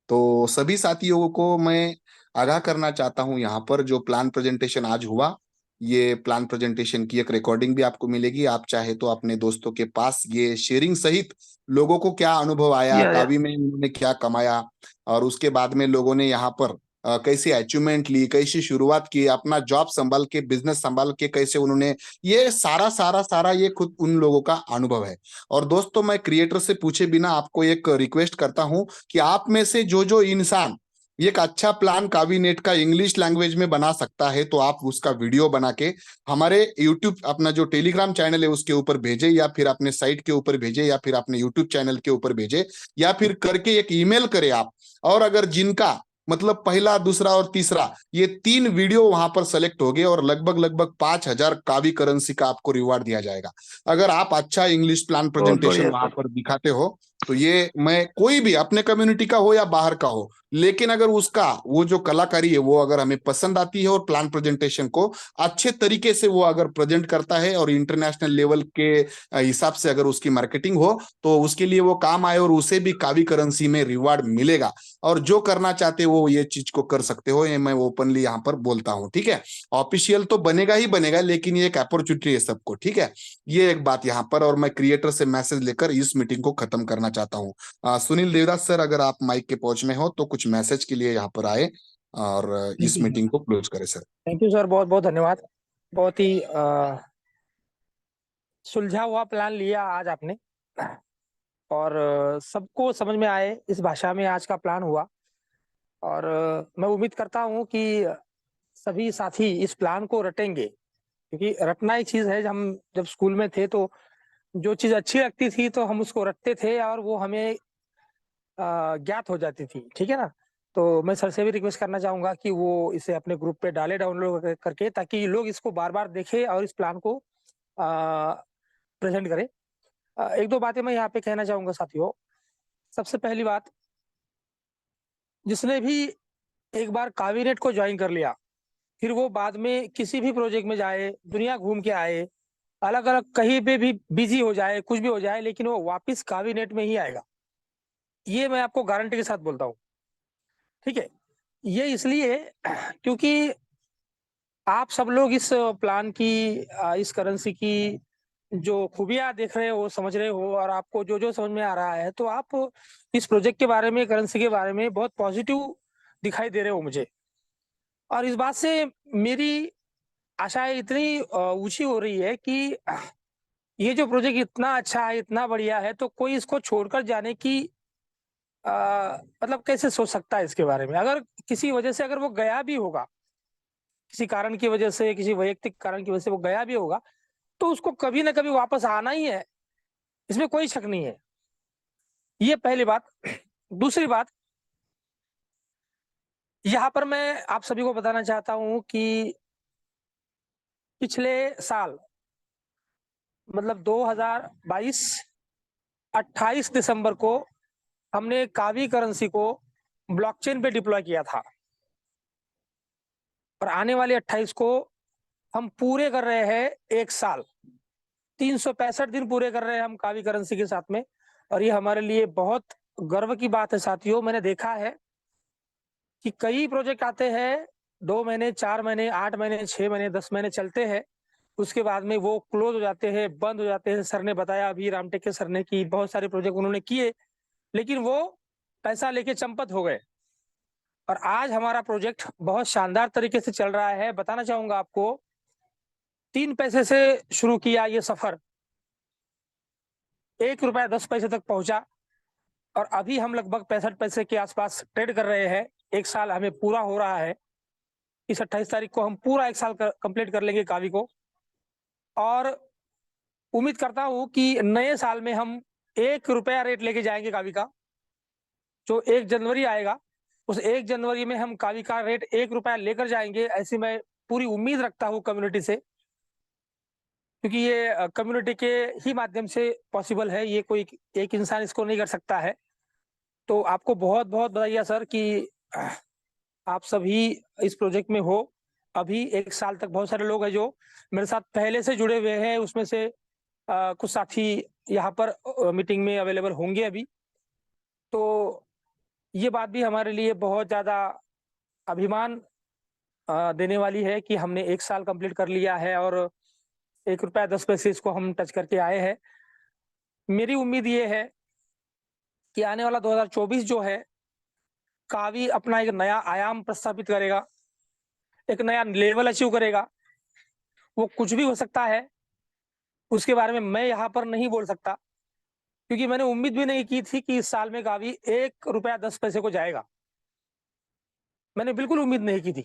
तो सभी साथियों को मैं आगाह करना चाहता हूं, यहाँ पर जो प्लान प्रेजेंटेशन आज हुआ, ये प्लान प्रेजेंटेशन की एक रिकॉर्डिंग भी आपको मिलेगी। आप चाहे तो अपने दोस्तों के पास ये शेयरिंग सहित लोगों को क्या अनुभव आया, या कावी में उन्होंने क्या कमाया, और उसके बाद में लोगों ने यहाँ पर कैसी अचीवमेंट ली, कैसी शुरुआत की, अपना जॉब संभाल के, बिजनेस संभाल के कैसे उन्होंने, ये सारा सारा सारा ये खुद उन लोगों का अनुभव है। और दोस्तों, मैं क्रिएटर से पूछे बिना आपको एक रिक्वेस्ट करता हूं कि आप में से जो जो इंसान एक अच्छा प्लान कावीनेट का इंग्लिश लैंग्वेज में बना सकता है, तो आप उसका वीडियो बना के हमारे यूट्यूब, अपना जो टेलीग्राम चैनल है उसके ऊपर भेजे, या फिर अपने साइट के ऊपर भेजे, या फिर अपने यूट्यूब चैनल के ऊपर भेजे, या फिर करके एक ईमेल करें आप। और अगर जिनका मतलब पहला, दूसरा और तीसरा, ये 3 वीडियो वहां पर सेलेक्ट हो गए, और लगभग लगभग 5,000 कावी करेंसी का आपको रिवार्ड दिया जाएगा अगर आप अच्छा इंग्लिश प्लान बहुत प्रेजेंटेशन बढ़िया वहां सर। पर दिखाते हो। तो ये, मैं कोई भी अपने कम्युनिटी का हो या बाहर का हो, लेकिन अगर उसका वो जो कलाकारी है वो अगर हमें पसंद आती है, और प्लान प्रेजेंटेशन को अच्छे तरीके से वो अगर प्रेजेंट करता है, और इंटरनेशनल लेवल के हिसाब से अगर उसकी मार्केटिंग हो, तो उसके लिए वो काम आए, और उसे भी कावी करेंसी में रिवार्ड मिलेगा। और जो करना चाहते हो ये चीज को कर सकते हो, ये मैं ओपनली यहाँ पर बोलता हूँ, ठीक है। ऑफिशियल तो बनेगा ही बनेगा, लेकिन ये एक अपॉर्चुनिटी है सबको, ठीक है। ये एक बात यहाँ पर, और मैं क्रिएटर से मैसेज लेकर इस मीटिंग को खत्म करना चाहता हूँ। सुनील देवदास सर, अगर आप माइक के पहुंच में हो तो कुछ मैसेज के लिए यहाँ पर आए और इस मीटिंग को क्लोज करें सर। थैंक यू सर, बहुत बहुत धन्यवाद। बहुत ही सुलझा हुआ प्लान लिया आज आपने, और सबको समझ में आए इस भाषा में आज का प्लान हुआ। और मैं उम्मीद करता हूं कि सभी साथी इस प्लान को रटेंगे, क्योंकि रटना एक चीज है। हम जब स्कूल में थे तो जो चीज अच्छी लगती थी तो हम उसको रटते थे और वो हमें ज्ञात हो जाती थी, ठीक है ना। तो मैं सर से भी रिक्वेस्ट करना चाहूंगा कि वो इसे अपने ग्रुप पे डाले डाउनलोड करके, ताकि लोग इसको बार बार देखें और इस प्लान को प्रेजेंट करें। एक दो बातें मैं यहाँ पे कहना चाहूंगा साथियों। सबसे पहली बात, जिसने भी एक बार काबीनेट को ज्वाइन कर लिया, फिर वो बाद में किसी भी प्रोजेक्ट में जाए, दुनिया घूम के आए, अलग अलग कहीं पे भी बिजी हो जाए, कुछ भी हो जाए, लेकिन वो वापस काबीनेट में ही आएगा। ये मैं आपको गारंटी के साथ बोलता हूँ, ठीक है। ये इसलिए क्योंकि आप सब लोग इस प्लान की, इस करेंसी की जो खूबियां देख रहे हो, समझ रहे हो, और आपको जो जो समझ में आ रहा है, तो आप इस प्रोजेक्ट के बारे में, करेंसी के बारे में बहुत पॉजिटिव दिखाई दे रहे हो मुझे। और इस बात से मेरी आशाएं इतनी ऊंची हो रही है कि ये जो प्रोजेक्ट इतना अच्छा है, इतना बढ़िया है, तो कोई इसको छोड़कर जाने की मतलब कैसे सोच सकता है इसके बारे में। अगर किसी वजह से अगर वो गया भी होगा, किसी कारण की वजह से, किसी वैयक्तिक कारण की वजह से वो गया भी होगा, तो उसको कभी ना कभी वापस आना ही है, इसमें कोई शक नहीं है। ये पहली बात। दूसरी बात, यहाँ पर मैं आप सभी को बताना चाहता हूं कि पिछले साल, मतलब 2022 28 दिसंबर को हमने कावी करेंसी को ब्लॉकचेन पे डिप्लॉय किया था, और आने वाले 28 को हम पूरे कर रहे हैं 1 साल, 365 दिन पूरे कर रहे हैं हम कावी करेंसी के साथ में। और ये हमारे लिए बहुत गर्व की बात है साथियों। मैंने देखा है कि कई प्रोजेक्ट आते हैं, 2 महीने, 4 महीने, 8 महीने, 6 महीने, 10 महीने चलते हैं, उसके बाद में वो क्लोज हो जाते हैं, बंद हो जाते हैं। सर ने बताया अभी, रामटेक के सर ने, कि बहुत सारे प्रोजेक्ट उन्होंने किए, लेकिन वो पैसा लेके चंपत हो गए। और आज हमारा प्रोजेक्ट बहुत शानदार तरीके से चल रहा है। बताना चाहूंगा आपको, 3 पैसे से शुरू किया ये सफर, 1 रुपया 10 पैसे तक पहुंचा, और अभी हम लगभग 65 पैसे के आसपास ट्रेड कर रहे हैं। 1 साल हमें पूरा हो रहा है। इस 28 तारीख को हम पूरा 1 साल कंप्लीट कर लेंगे कावी को, और उम्मीद करता हूं कि नए साल में हम 1 रुपया रेट लेके जाएंगे कावी का। जो 1 जनवरी आएगा, उस 1 जनवरी में हम कावी का रेट 1 रुपया लेकर जाएंगे, ऐसी मैं पूरी उम्मीद रखता हूं कम्युनिटी से, क्योंकि ये कम्युनिटी के ही माध्यम से पॉसिबल है। ये कोई एक इंसान इसको नहीं कर सकता है। तो आपको बहुत बहुत बधाई सर कि आप सभी इस प्रोजेक्ट में हो। अभी 1 साल तक बहुत सारे लोग हैं जो मेरे साथ पहले से जुड़े हुए हैं, उसमें से कुछ साथी यहाँ पर मीटिंग में अवेलेबल होंगे अभी। तो ये बात भी हमारे लिए बहुत ज्यादा अभिमान देने वाली है कि हमने 1 साल कंप्लीट कर लिया है, और 1 रुपया 10 पैसे इसको हम टच करके आए हैं। मेरी उम्मीद ये है कि आने वाला 2024 जो है, कावी अपना एक नया आयाम प्रस्थापित करेगा, एक नया लेवल अचीव करेगा। वो कुछ भी हो सकता है, उसके बारे में मैं यहाँ पर नहीं बोल सकता, क्योंकि मैंने उम्मीद भी नहीं की थी कि इस साल में कावी 1 रुपया 10 पैसे को जाएगा। मैंने बिल्कुल उम्मीद नहीं की थी।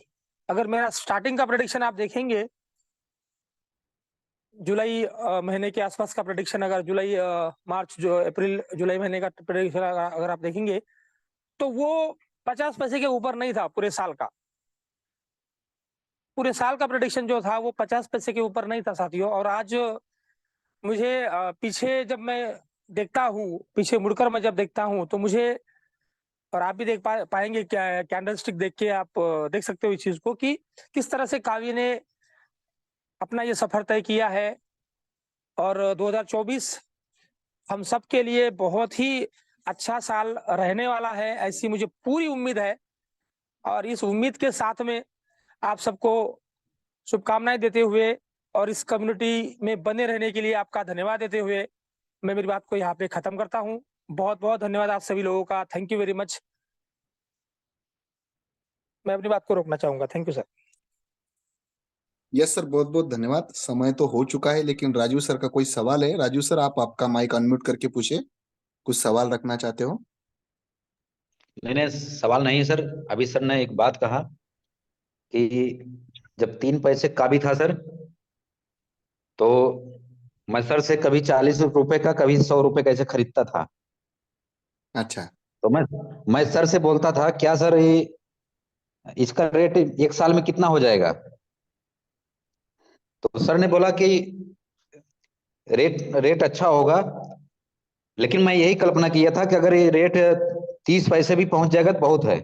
अगर मेरा स्टार्टिंग का प्रेडिक्शन आप देखेंगे, जुलाई महीने के आसपास का प्रेडिक्शन, अगर जुलाई मार्च जो अप्रैल जुलाई महीने का प्रेडिक्शन अगर आप देखेंगे, तो वो 50 पैसे के ऊपर नहीं था पूरे साल का। पूरे साल का प्रेडिक्शन जो था वो 50 पैसे के ऊपर नहीं था साथियों। और आज मुझे पीछे जब मैं देखता हूँ, पीछे मुड़कर मैं जब देखता हूँ, तो मुझे, और आप भी देख पाएंगे, क्या कैंडल स्टिक देख के आप देख सकते हो इस चीज को, कि किस तरह से कावी ने अपना ये सफर तय किया है। और 2024 हम सब के लिए बहुत ही अच्छा साल रहने वाला है, ऐसी मुझे पूरी उम्मीद है। और इस उम्मीद के साथ में आप सबको शुभकामनाएं देते हुए, और इस कम्युनिटी में बने रहने के लिए आपका धन्यवाद देते हुए, मैं मेरी बात को यहाँ पे खत्म करता हूँ। बहुत बहुत धन्यवाद आप सभी लोगों का। Thank you very much. मैं अपनी बात को रोकना चाहूंगा। Thank you sir. Yes sir, बहुत बहुत धन्यवाद। समय तो हो चुका है, लेकिन राजू सर का कोई सवाल है? राजू सर, आप आपका माइक अनम्यूट करके पूछे, कुछ सवाल रखना चाहते हो? नहीं नहीं, सवाल नहीं है सर। अभी सर ने एक बात कहा कि जब 3 पैसे का भी था सर, तो मैं सर से कभी 40 रुपए का, कभी 100 रुपए का ऐसे खरीदता था। अच्छा। तो मैं सर से बोलता था, क्या सर ये इसका रेट एक साल में कितना हो जाएगा? तो सर ने बोला कि रेट रेट अच्छा होगा, लेकिन मैं यही कल्पना किया था कि अगर ये रेट 30 पैसे भी पहुंच जाएगा तो बहुत है।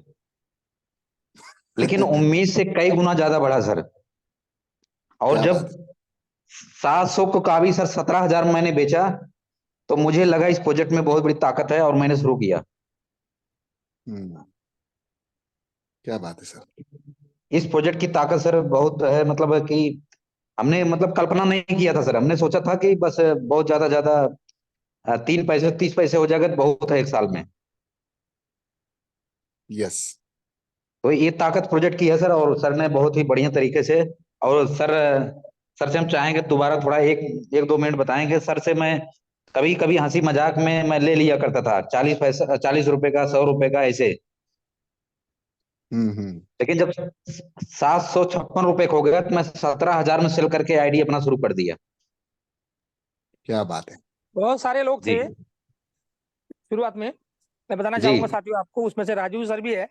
लेकिन उम्मीद से कई गुना ज्यादा बढ़ा सर। और क्या जब बात है। 700 को काबी सर 17,000 मैंने बेचा, तो मुझे लगा इस प्रोजेक्ट में बहुत बड़ी ताकत है और मैंने शुरू किया। क्या बात है सर। इस प्रोजेक्ट की ताकत सर बहुत है, मतलब कि हमने मतलब कल्पना नहीं किया था सर। हमने सोचा था कि बस बहुत ज्यादा ज्यादा 3 पैसे 30 पैसे हो जाएगा तो बहुत है एक साल में। यस। तो ये ताकत प्रोजेक्ट की है सर, और सर ने बहुत ही बढ़िया तरीके से। और सर से हम चाहेंगे दोबारा थोड़ा एक एक दो मिनट बताएंगे सर से। मैं कभी कभी हंसी मजाक में मैं ले लिया करता था 40 पैसा, 40 रुपए का, 100 रुपए का ऐसे। हम्म। लेकिन जब 756 रुपए हो गया तो मैं 17,000 में सेल करके आईडी अपना शुरू कर दिया। क्या बात है। बहुत सारे लोग जी थे शुरुआत में, मैं बताना जी चाहूंगा साथियों आपको, उसमें से राजू सर भी है,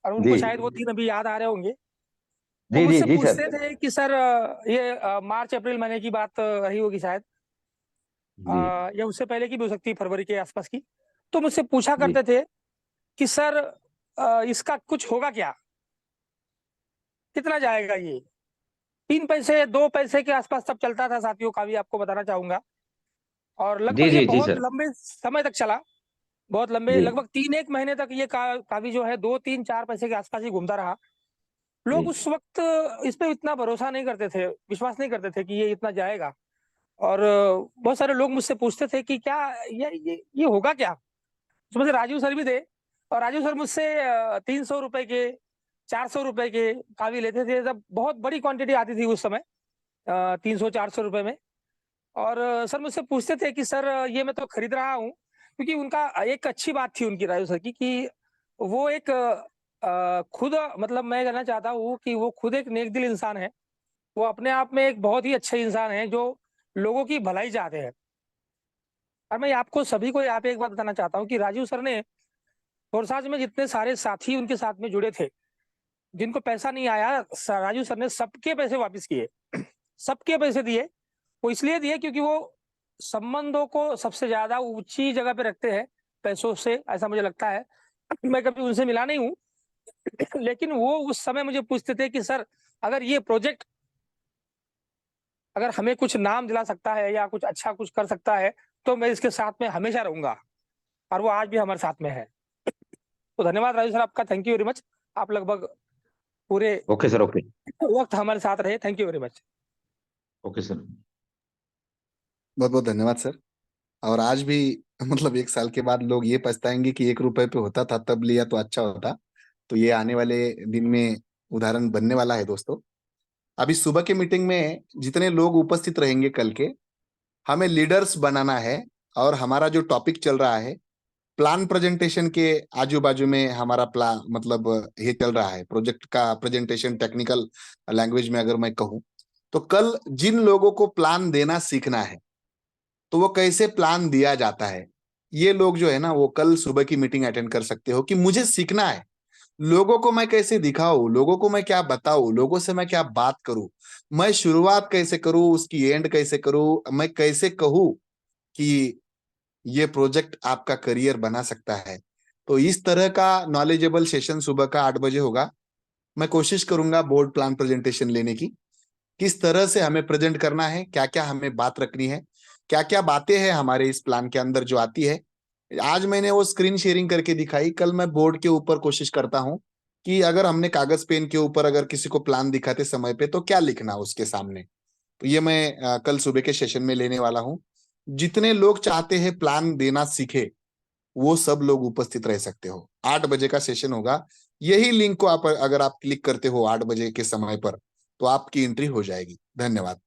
और उनको जी शायद वो 3 अभी याद आ रहे होंगे। वो जी जी मुझसे जी सर। पूछते थे कि सर ये मार्च अप्रैल महीने की बात रही होगी शायद, जी या उससे पहले की भी हो सकती है, फरवरी के आसपास की। तो मुझसे पूछा जी करते थे कि सर इसका कुछ होगा क्या, कितना जाएगा ये। 3 पैसे 2 पैसे के आसपास तब चलता था साथियों का भी, आपको बताना चाहूंगा। और जी लगभग ये जी जी बहुत सर। लंबे समय तक चला, बहुत लंबे, जी लगभग 3 एक महीने तक ये काफी जो है 2 3 4 पैसे के आसपास ही घूमता रहा। जी लोग उस वक्त इस पे इतना भरोसा नहीं करते थे, विश्वास नहीं करते थे कि ये इतना जाएगा। और बहुत सारे लोग मुझसे पूछते थे कि क्या ये होगा क्या। उसमें से राजू सर भी थे, और राजू सर मुझसे 300 रुपए के, 400 रुपए के काफी लेते थे, जब बहुत बड़ी क्वांटिटी आती थी उस समय 300 400 रुपए में। और सर मुझसे पूछते थे कि सर ये मैं तो खरीद रहा हूँ, क्योंकि उनका एक अच्छी बात थी उनकी, राजू सर की, कि वो एक खुद, मतलब मैं कहना चाहता हूँ कि वो खुद एक नेक दिल इंसान है। वो अपने आप में एक बहुत ही अच्छे इंसान है जो लोगों की भलाई चाहते हैं। और मैं आपको सभी को यहाँ पे एक बात बताना चाहता हूँ कि राजू सर ने फोरसाज में जितने सारे साथी उनके साथ में जुड़े थे, जिनको पैसा नहीं आया, राजू सर ने सबके पैसे वापस किए, सबके पैसे दिए। वो इसलिए दिए क्योंकि वो संबंधों को सबसे ज्यादा ऊंची जगह पे रखते हैं पैसों से, ऐसा मुझे लगता है। मैं कभी उनसे मिला नहीं हूँ, लेकिन वो उस समय मुझे पूछते थे कि सर अगर ये प्रोजेक्ट अगर हमें कुछ नाम दिला सकता है या कुछ अच्छा कुछ कर सकता है, तो मैं इसके साथ में हमेशा रहूंगा। और वो आज भी हमारे साथ में है। तो धन्यवाद राजू सर आपका, थैंक यू वेरी मच। आप लगभग पूरे ओके सर। ओके वक्त हमारे साथ रहे, thank you very much. Okay sir. बहुत बहुत धन्यवाद सर। और आज भी मतलब एक साल के बाद लोग ये पछताएंगे कि 1 रुपए पे होता था तब लिया तो अच्छा होता। तो ये आने वाले दिन में उदाहरण बनने वाला है दोस्तों। अभी सुबह के मीटिंग में जितने लोग उपस्थित रहेंगे कल के, हमें लीडर्स बनाना है। और हमारा जो टॉपिक चल रहा है प्लान प्रेजेंटेशन के आजू बाजू में, हमारा प्लान मतलब ये चल रहा है प्रोजेक्ट का प्रेजेंटेशन। टेक्निकल लैंग्वेज में अगर मैं कहूँ तो कल जिन लोगों को प्लान देना सीखना है, तो वो कैसे प्लान दिया जाता है, ये लोग जो है ना वो कल सुबह की मीटिंग अटेंड कर सकते हो। कि मुझे सीखना है लोगों को मैं कैसे दिखाऊं, लोगों को मैं क्या बताऊं, लोगों से मैं क्या बात करूं, मैं शुरुआत कैसे करूं, उसकी एंड कैसे करूं, मैं कैसे कहूं कि ये प्रोजेक्ट आपका करियर बना सकता है। तो इस तरह का नॉलेजेबल सेशन सुबह का 8 बजे होगा। मैं कोशिश करूंगा बोर्ड प्लान प्रेजेंटेशन लेने की, किस तरह से हमें प्रेजेंट करना है, क्या क्या हमें बात रखनी है, क्या क्या बातें हैं हमारे इस प्लान के अंदर जो आती है। आज मैंने वो स्क्रीन शेयरिंग करके दिखाई, कल मैं बोर्ड के ऊपर कोशिश करता हूं कि अगर हमने कागज पेन के ऊपर अगर किसी को प्लान दिखाते समय पे तो क्या लिखना उसके सामने। तो ये मैं कल सुबह के सेशन में लेने वाला हूं। जितने लोग चाहते हैं प्लान देना सीखे, वो सब लोग उपस्थित रह सकते हो। 8 बजे का सेशन होगा। यही लिंक को आप अगर आप क्लिक करते हो 8 बजे के समय पर, तो आपकी एंट्री हो जाएगी। धन्यवाद।